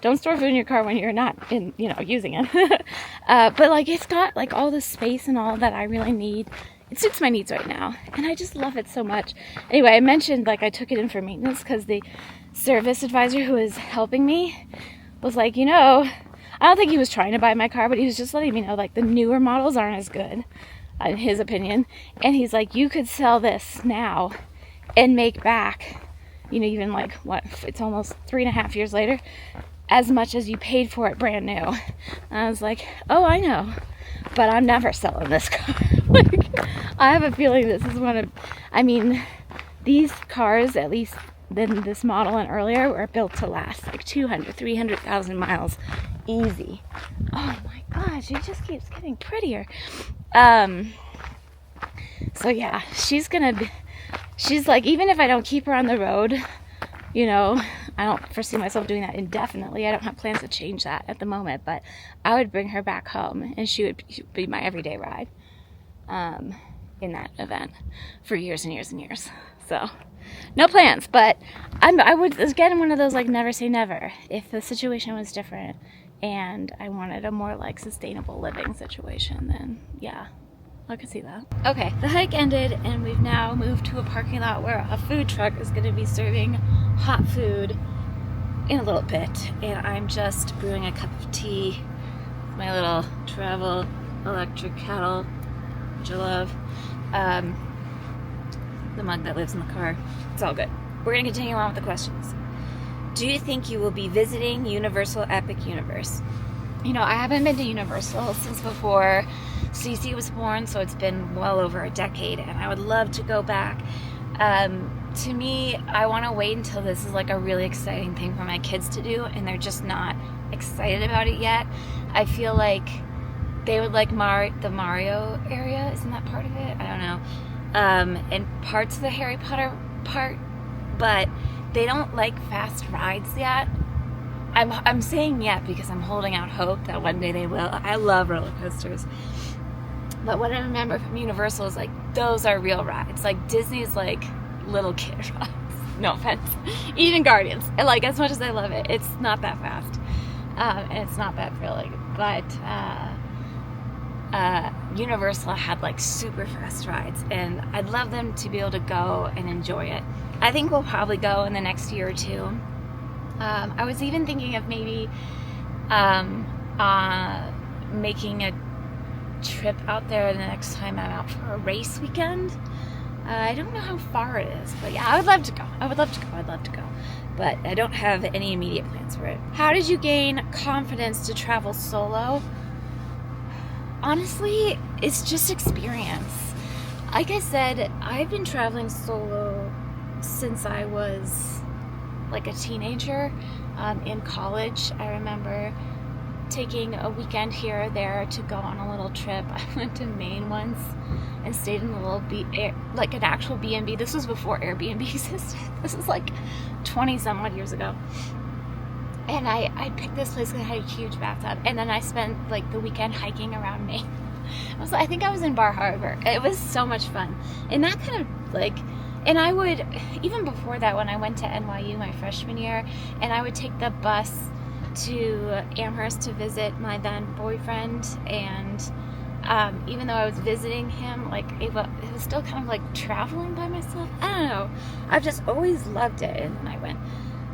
Don't store food in your car when you're not using it. But like, it's got like all the space and all that I really need. It suits my needs right now, and I just love it so much. Anyway, I mentioned like I took it in for maintenance because the service advisor who was helping me was like, I don't think he was trying to buy my car, but he was just letting me know like the newer models aren't as good, in his opinion. And he's like, you could sell this now and make back, even like it's almost 3.5 years later, as much as you paid for it brand new. And I was like, oh, I know, but I'm never selling this car. Like, I have a feeling this is these cars, at least than this model and earlier, were built to last like 300,000 miles easy. Oh my gosh, it just keeps getting prettier. So yeah, she's like, even if I don't keep her on the road, I don't foresee myself doing that indefinitely. I don't have plans to change that at the moment, but I would bring her back home, and she would be my everyday ride in that event for years and years and years. So no plans, but I would, again, one of those like never say never. If the situation was different and I wanted a more like sustainable living situation, then yeah, I could see that. Okay, the hike ended, and we've now moved to a parking lot where a food truck is going to be serving hot food in a little bit, and I'm just brewing a cup of tea with my little travel electric kettle, which I love. The mug that lives in the car. It's all good. We're going to continue on with the questions. Do you think you will be visiting Universal Epic Universe? I haven't been to Universal since before Cece was born, so it's been well over a decade, and I would love to go back. To me, I want to wait until this is like a really exciting thing for my kids to do, and they're just not excited about it yet. I feel like they would like the Mario area. Isn't that part of it? I don't know. And parts of the Harry Potter part, but they don't like fast rides yet. I'm saying yet because I'm holding out hope that one day they will. I love roller coasters. But what I remember from Universal is like, those are real rides. Like, Disney's like little kid rides. No offense. Even Guardians. And like, as much as I love it, it's not that fast. And it's not that thrilling. But Universal had like super fast rides, and I'd love them to be able to go and enjoy it. I think we'll probably go in the next year or two. I was even thinking of maybe making a trip out there the next time I'm out for a race weekend. I don't know how far it is, but yeah, I would love to go. But I don't have any immediate plans for it. How did you gain confidence to travel solo? Honestly, it's just experience. Like I said, I've been traveling solo since I was like a teenager. In college, I remember taking a weekend here or there to go on a little trip. I went to Maine once and stayed in a little like an actual B&B. This was before Airbnb existed. This is like 20 some odd years ago. And I picked this place that had a huge bathtub, and then I spent like the weekend hiking around Maine. I think I was in Bar Harbor. It was so much fun. And that kind of like, and I would, even before that, when I went to NYU my freshman year, and I would take the bus to Amherst to visit my then boyfriend, and even though I was visiting him, like it was still kind of like traveling by myself. I don't know. I've just always loved it. And then I went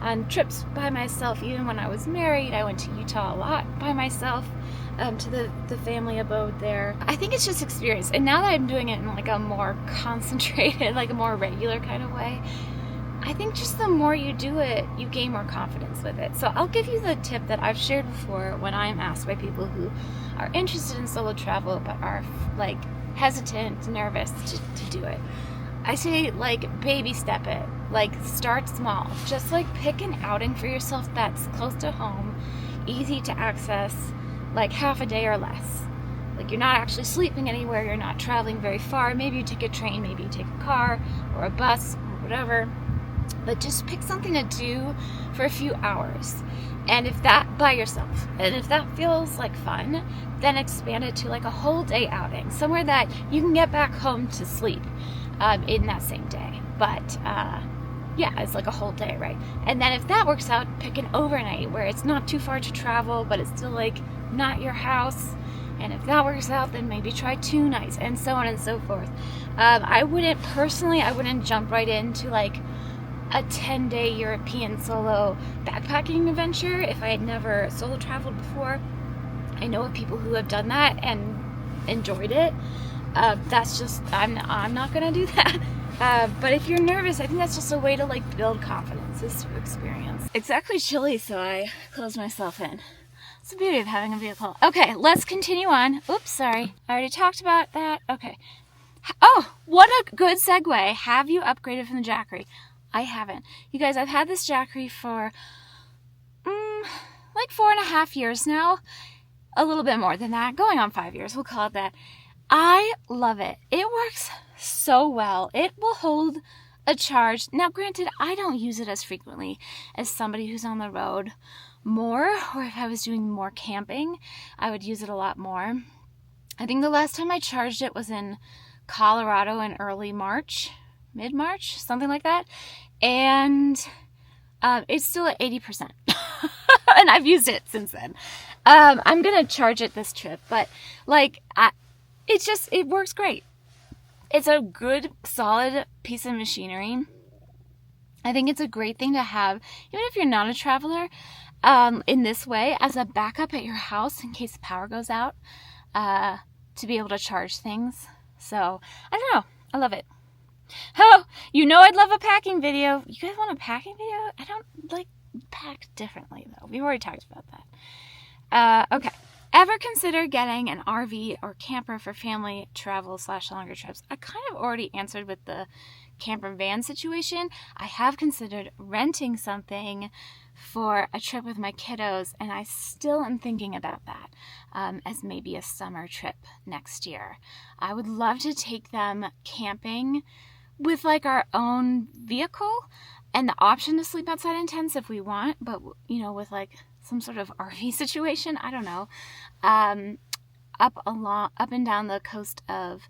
on trips by myself. Even when I was married, I went to Utah a lot by myself, to the family abode there. I think it's just experience. And now that I'm doing it in like a more concentrated, like a more regular kind of way, I think just the more you do it, you gain more confidence with it. So I'll give you the tip that I've shared before when I'm asked by people who are interested in solo travel but are like hesitant, nervous to do it. I say, like, baby step it. Like, start small. Just like pick an outing for yourself that's close to home, easy to access, like half a day or less. Like, you're not actually sleeping anywhere, you're not traveling very far. Maybe you take a train, maybe you take a car or a bus or whatever. but just pick something to do for a few hours. And if that, by yourself, and if that feels like fun, then expand it to like a whole day outing, somewhere that you can get back home to sleep in that same day. But yeah, it's like a whole day, right? And then if that works out, pick an overnight where it's not too far to travel, but it's still like not your house. And if that works out, then maybe try 2 nights, and so on and so forth. I wouldn't jump right into like a 10-day European solo backpacking adventure if I had never solo traveled before. I know of people who have done that and enjoyed it. That's just, I'm not gonna do that. But if you're nervous, I think that's just a way to like build confidence, is through experience. It's actually chilly, so I closed myself in. It's the beauty of having a vehicle. Okay, let's continue on. Oops, sorry. I already talked about that. Okay. Oh, what a good segue. Have you upgraded from the Jackery? I haven't. You guys, I've had this Jackery for like 4.5 years now. A little bit more than that. Going on 5 years. We'll call it that. I love it. It works so well. It will hold a charge. Now, granted, I don't use it as frequently as somebody who's on the road more, or if I was doing more camping, I would use it a lot more. I think the last time I charged it was in Colorado in early March, mid-March, something like that, and it's still at 80%. And I've used it since then. I'm gonna charge it this trip, but like it works great. It's a good, solid piece of machinery. I think it's a great thing to have, even if you're not a traveler, in this way, as a backup at your house in case the power goes out, to be able to charge things. So, I don't know. I love it. Oh, you know I'd love a packing video. You guys want a packing video? I don't like pack differently, though. We've already talked about that. Okay. Ever consider getting an RV or camper for family travel / longer trips? I kind of already answered with the camper van situation. I have considered renting something for a trip with my kiddos, and I still am thinking about that as maybe a summer trip next year. I would love to take them camping with like our own vehicle and the option to sleep outside in tents if we want, but you know, with like some sort of RV situation, I don't know, up and down the coast of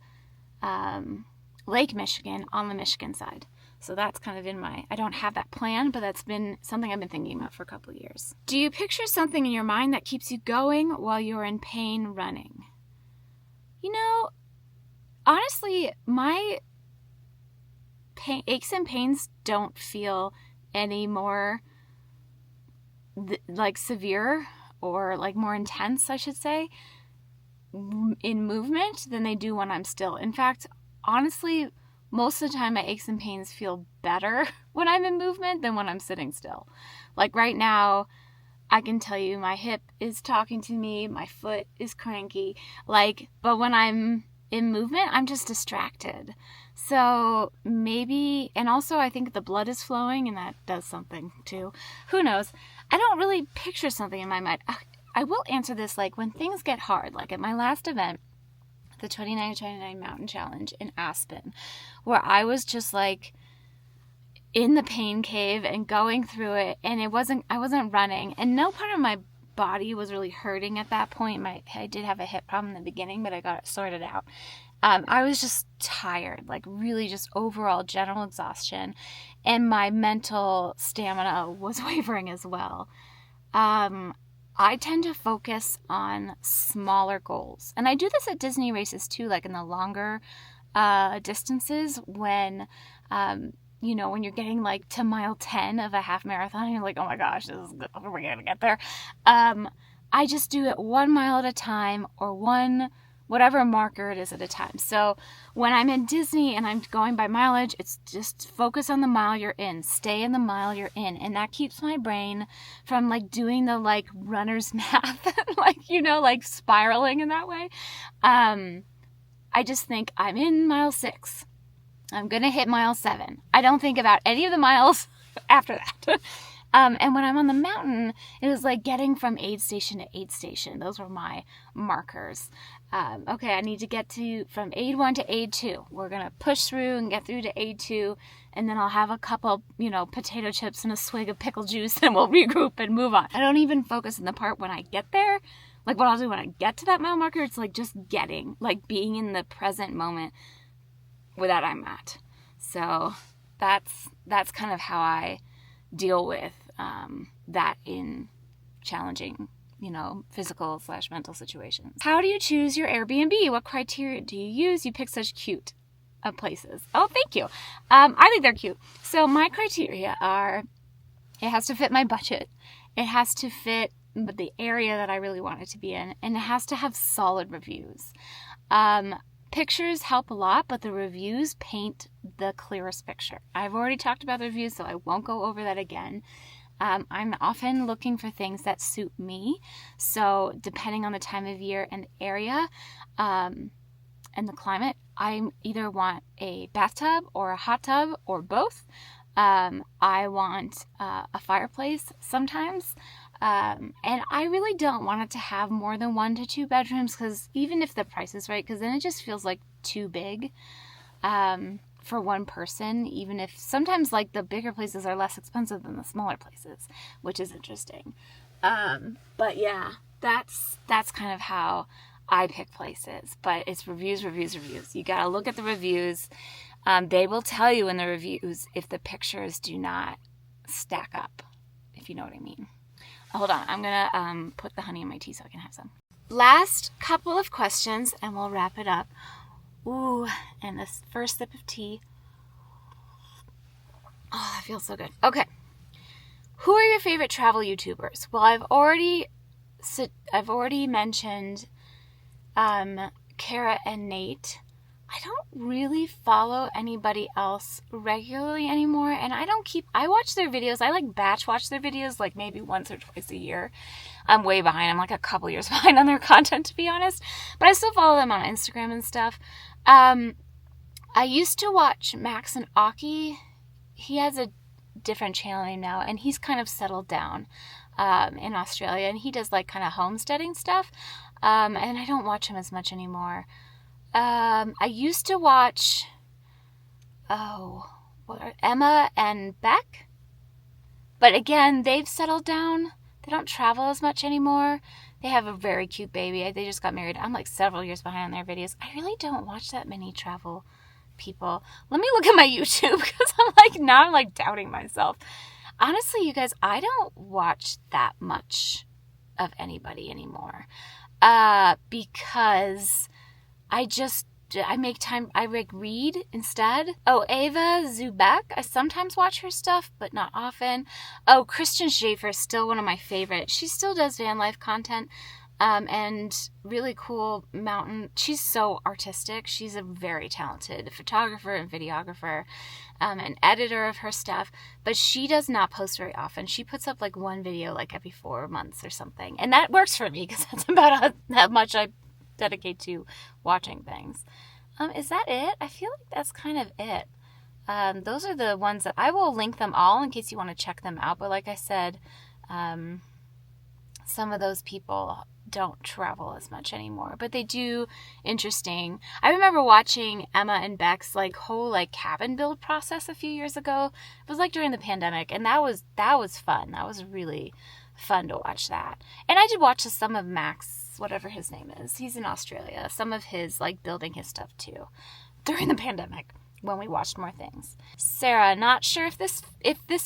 Lake Michigan on the Michigan side. So that's kind of I don't have that plan, but that's been something I've been thinking about for a couple of years. Do you picture something in your mind that keeps you going while you're in pain running? You know, honestly, my aches and pains don't feel any more like severe or like more intense, I should say, in movement than they do when I'm still. In fact, honestly, most of the time my aches and pains feel better when I'm in movement than when I'm sitting still. Like right now, I can tell you my hip is talking to me, my foot is cranky, but when I'm in movement, I'm just distracted. So maybe, and also I think the blood is flowing and that does something too. Who knows? I don't really picture something in my mind. I will answer this like when things get hard, like at my last event, the 29 Mountain Challenge in Aspen, where I was just like in the pain cave and going through it, and I wasn't running, and no part of my body was really hurting at that point. I did have a hip problem in the beginning, but I got it sorted out. I was just tired, like really just overall general exhaustion, and my mental stamina was wavering as well. I tend to focus on smaller goals. And I do this at Disney races too, like in the longer distances when, when you're getting like to mile 10 of a half marathon, you're like, oh my gosh, we're going to get there. I just do it 1 mile at a time, or whatever marker it is at a time. So when I'm in Disney and I'm going by mileage, it's just focus on the mile you're in, stay in the mile you're in. And that keeps my brain from like doing the like runner's math, like spiraling in that way. I just think I'm in mile 6. I'm going to hit mile 7. I don't think about any of the miles after that. And when I'm on the mountain, it was like getting from aid station to aid station. Those were my markers. Okay, I need to get from aid 1 to aid 2. We're going to push through and get through to aid 2. And then I'll have a couple, potato chips and a swig of pickle juice, and we'll regroup and move on. I don't even focus on the part when I get there. Like what I'll do when I get to that mile marker, it's like just being in the present moment where that I'm at. So that's kind of how I deal with that in challenging, physical/mental situations. How do you choose your Airbnb? What criteria do you use? You pick such cute places. Oh, thank you. I think they're cute. So my criteria are, it has to fit my budget. It has to fit the area that I really want it to be in, and it has to have solid reviews. Pictures help a lot, but the reviews paint the clearest picture. I've already talked about the reviews, so I won't go over that again. I'm often looking for things that suit me. So depending on the time of year and area and the climate, I either want a bathtub or a hot tub or both. I want a fireplace sometimes. And I really don't want it to have more than 1 to 2 bedrooms, because even if the price is right, because then it just feels like too big for one person, even if sometimes the bigger places are less expensive than the smaller places, which is interesting. But yeah, that's kind of how I pick places. But it's reviews. You got to look at the reviews. They will tell you in the reviews if the pictures do not stack up, if you know what I mean. Hold on, I'm going to put the honey in my tea so I can have some. Last couple of questions, and we'll wrap it up. Ooh, and this first sip of tea. Oh, that feels so good. Okay. Who are your favorite travel YouTubers? Well, I've already mentioned Kara and Nate. I don't really follow anybody else regularly anymore, and I watch their videos. I batch watch their videos maybe once or twice a year. I'm way behind. I'm a couple years behind on their content, to be honest, but I still follow them on Instagram and stuff. I used to watch Max and Aki. He has a different channel name now, and he's kind of settled down in Australia, and he does kind of homesteading stuff, and I don't watch him as much anymore. I used to watch, Emma and Beck, but again, they've settled down. They don't travel as much anymore. They have a very cute baby. They just got married. I'm several years behind on their videos. I really don't watch that many travel people. Let me look at my YouTube, because now I'm doubting myself. Honestly, you guys, I don't watch that much of anybody anymore, because I make time, I read instead. Oh, Ava Zubek, I sometimes watch her stuff, but not often. Oh, Kristen Schaefer is still one of my favorites. She still does van life content, and really cool mountain. She's so artistic. She's a very talented photographer and videographer, and editor of her stuff, but she does not post very often. She puts up one video every 4 months or something, and that works for me, because that's about how much I dedicate to watching things. Is that it? I feel like that's kind of it. Those are the ones that I will link them all in case you want to check them out. But like I said, some of those people don't travel as much anymore, but they do interesting. I remember watching Emma and Beck's whole cabin build process a few years ago. It was during the pandemic, and that was fun. That was really fun to watch that. And I did watch some of Max, whatever his name is. He's in Australia. Some of his building his stuff too during the pandemic when we watched more things. Sarah, not sure if this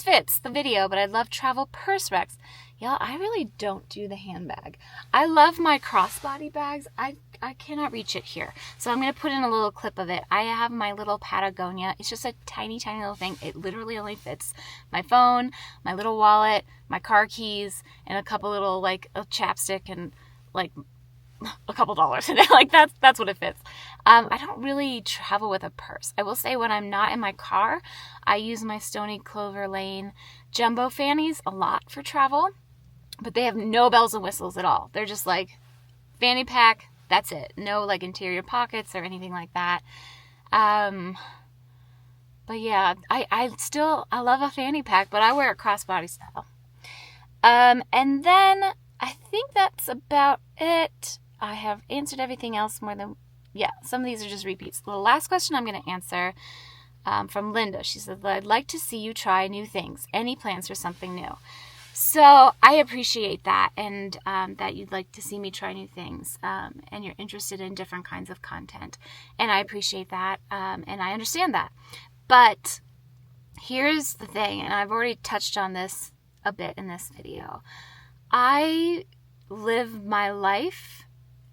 fits the video, but I love travel purse recs. Yeah, I really don't do the handbag. I love my crossbody bags. I cannot reach it here, so I'm going to put in a little clip of it. I have my little Patagonia. It's just a tiny, tiny little thing. It literally only fits my phone, my little wallet, my car keys, and a couple little a chapstick and a couple dollars in it. That's what it fits. I don't really travel with a purse. I will say when I'm not in my car, I use my Stony Clover Lane jumbo fannies a lot for travel, but they have no bells and whistles at all. They're just fanny pack. That's it. No interior pockets or anything like that. But yeah, I love a fanny pack, but I wear it crossbody style. And then I think that's about it. I have answered everything else more than, some of these are just repeats. The last question I'm going to answer from Linda. She said, I'd like to see you try new things. Any plans for something new? So I appreciate that, and that you'd like to see me try new things, and you're interested in different kinds of content. And I appreciate that, and I understand that. But here's the thing, and I've already touched on this a bit in this video. I live my life,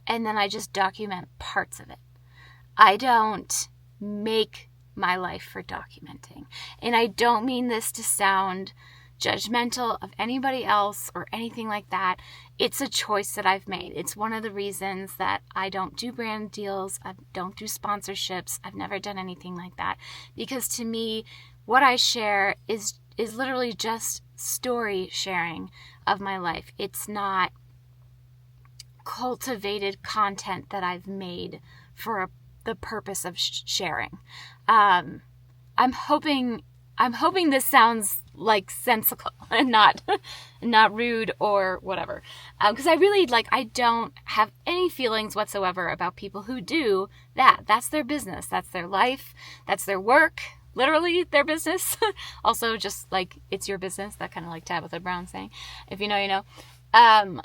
and then I just document parts of it. I don't make my life for documenting. And I don't mean this to sound judgmental of anybody else or anything like that. It's a choice that I've made. It's one of the reasons that I don't do brand deals. I don't do sponsorships. I've never done anything like that. Because to me, what I share is literally just story sharing of my life. It's not cultivated content that I've made for the purpose of sharing. I'm hoping this sounds like sensical and not rude or whatever. Because I don't have any feelings whatsoever about people who do that. That's their business. That's their life. That's their work. Literally their business. Also, just like it's your business. That kind of like Tabitha Brown saying, if you know, you know. I'm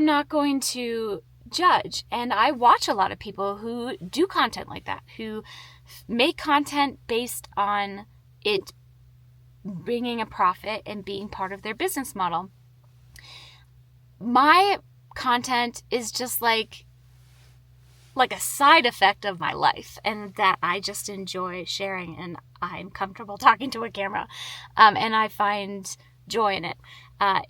not going to judge. And I watch a lot of people who do content like that, who make content based on it bringing a profit and being part of their business model. My content is just like a side effect of my life, and that I just enjoy sharing, and I'm comfortable talking to a camera, and I find joy in it.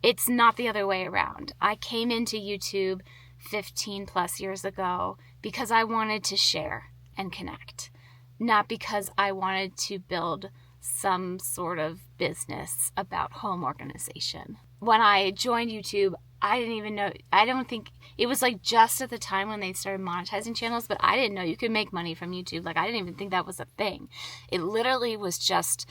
It's not the other way around. I came into YouTube 15 plus years ago because I wanted to share and connect, not because I wanted to build some sort of business about home organization. When I joined YouTube, I didn't even know, I don't think, it was like just at the time when they started monetizing channels, but I didn't know you could make money from YouTube. Like, I didn't even think that was a thing. It literally was just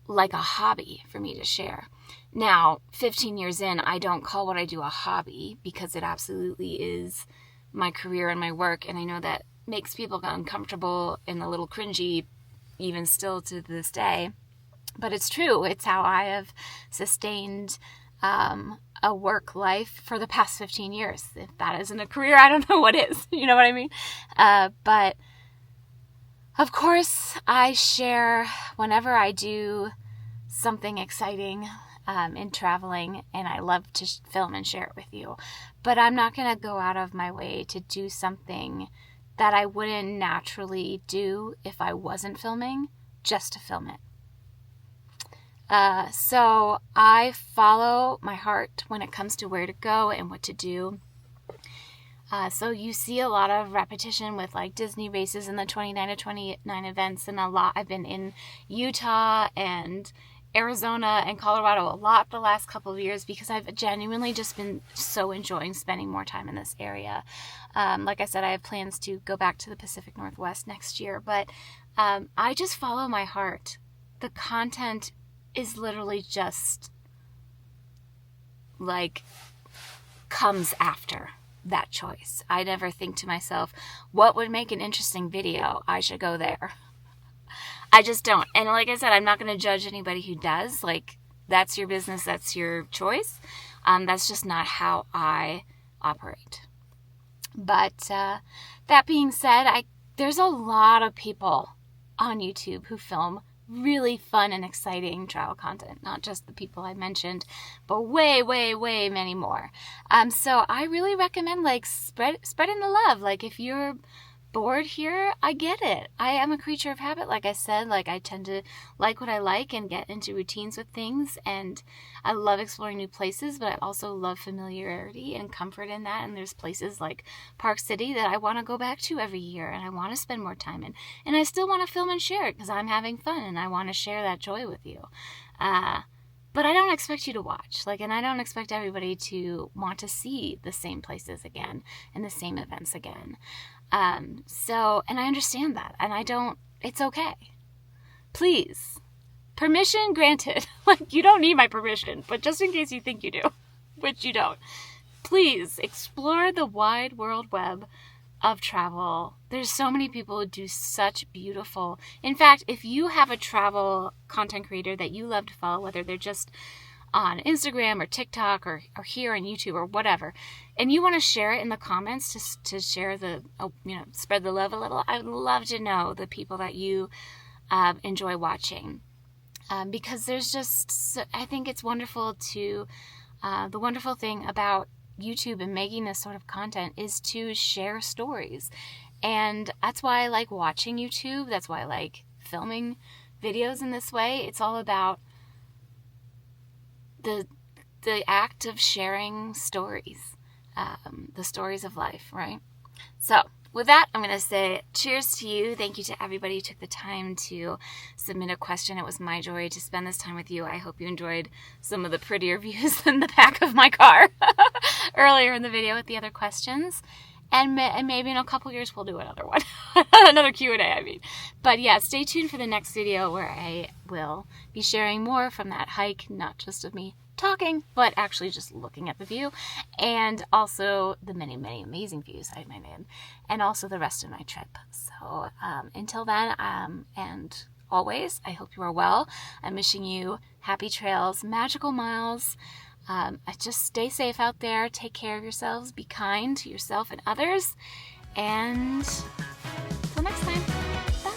like a hobby for me to share. Now, 15 years in, I don't call what I do a hobby, because it absolutely is my career and my work, and I know that makes people uncomfortable and a little cringy, even still to this day. But it's true. It's how I have sustained a work life for the past 15 years. If that isn't a career, I don't know what is. You know what I mean? But of course, I share whenever I do something exciting in traveling, and I love to film and share it with you. But I'm not going to go out of my way to do something that I wouldn't naturally do if I wasn't filming, just to film it. So I follow my heart when it comes to where to go and what to do. So you see a lot of repetition with like Disney races and the 29 to 29 events, and a lot. I've been in Utah and Arizona and Colorado a lot the last couple of years because I've genuinely just been so enjoying spending more time in this area. Like I said, I have plans to go back to the Pacific Northwest next year, but I just follow my heart. The content is literally just like comes after that choice. I never think to myself, what would make an interesting video? I should go there. I just don't. And like I said, I'm not going to judge anybody who does. Like, that's your business. That's your choice. That's just not how I operate. But that being said, there's a lot of people on YouTube who film really fun and exciting travel content. Not just the people I mentioned, but way, way, way many more. So I really recommend like spreading the love. Like, if you're bored here, I get it. I am a creature of habit, like I said. Like, I tend to like what I like and get into routines with things, and I love exploring new places, but I also love familiarity and comfort in that. And there's places like Park City that I want to go back to every year, and I want to spend more time in, and I still want to film and share it because I'm having fun and I want to share that joy with you. But I don't expect you to watch, and I don't expect everybody to want to see the same places again and the same events again. And I understand that, and it's okay. Please Permission granted. Like, you don't need my permission, but just in case you think you do, which you don't, please explore the wide world web of travel. There's so many people who do such beautiful. In fact, if you have a travel content creator that you love to follow, whether they're just on Instagram or TikTok or here on YouTube or whatever, and you want to share it in the comments to share the, spread the love a little, I would love to know the people that you enjoy watching. Because there's just, I think it's wonderful to, the wonderful thing about YouTube and making this sort of content is to share stories. And that's why I like watching YouTube. That's why I like filming videos in this way. It's all about the act of sharing stories, the stories of life, right? So with that, I'm going to say cheers to you. Thank you to everybody who took the time to submit a question. It was my joy to spend this time with you. I hope you enjoyed some of the prettier views in the back of my car earlier in the video with the other questions. And maybe in a couple years we'll do another one, another Q&A, I mean. But yeah, stay tuned for the next video where I will be sharing more from that hike, not just of me talking, but actually just looking at the view, and also the many, many amazing views I might add, and also the rest of my trip. So until then, and always, I hope you are well. I'm wishing you happy trails, magical miles. Just stay safe out there. Take care of yourselves. Be kind to yourself and others. And until next time, bye.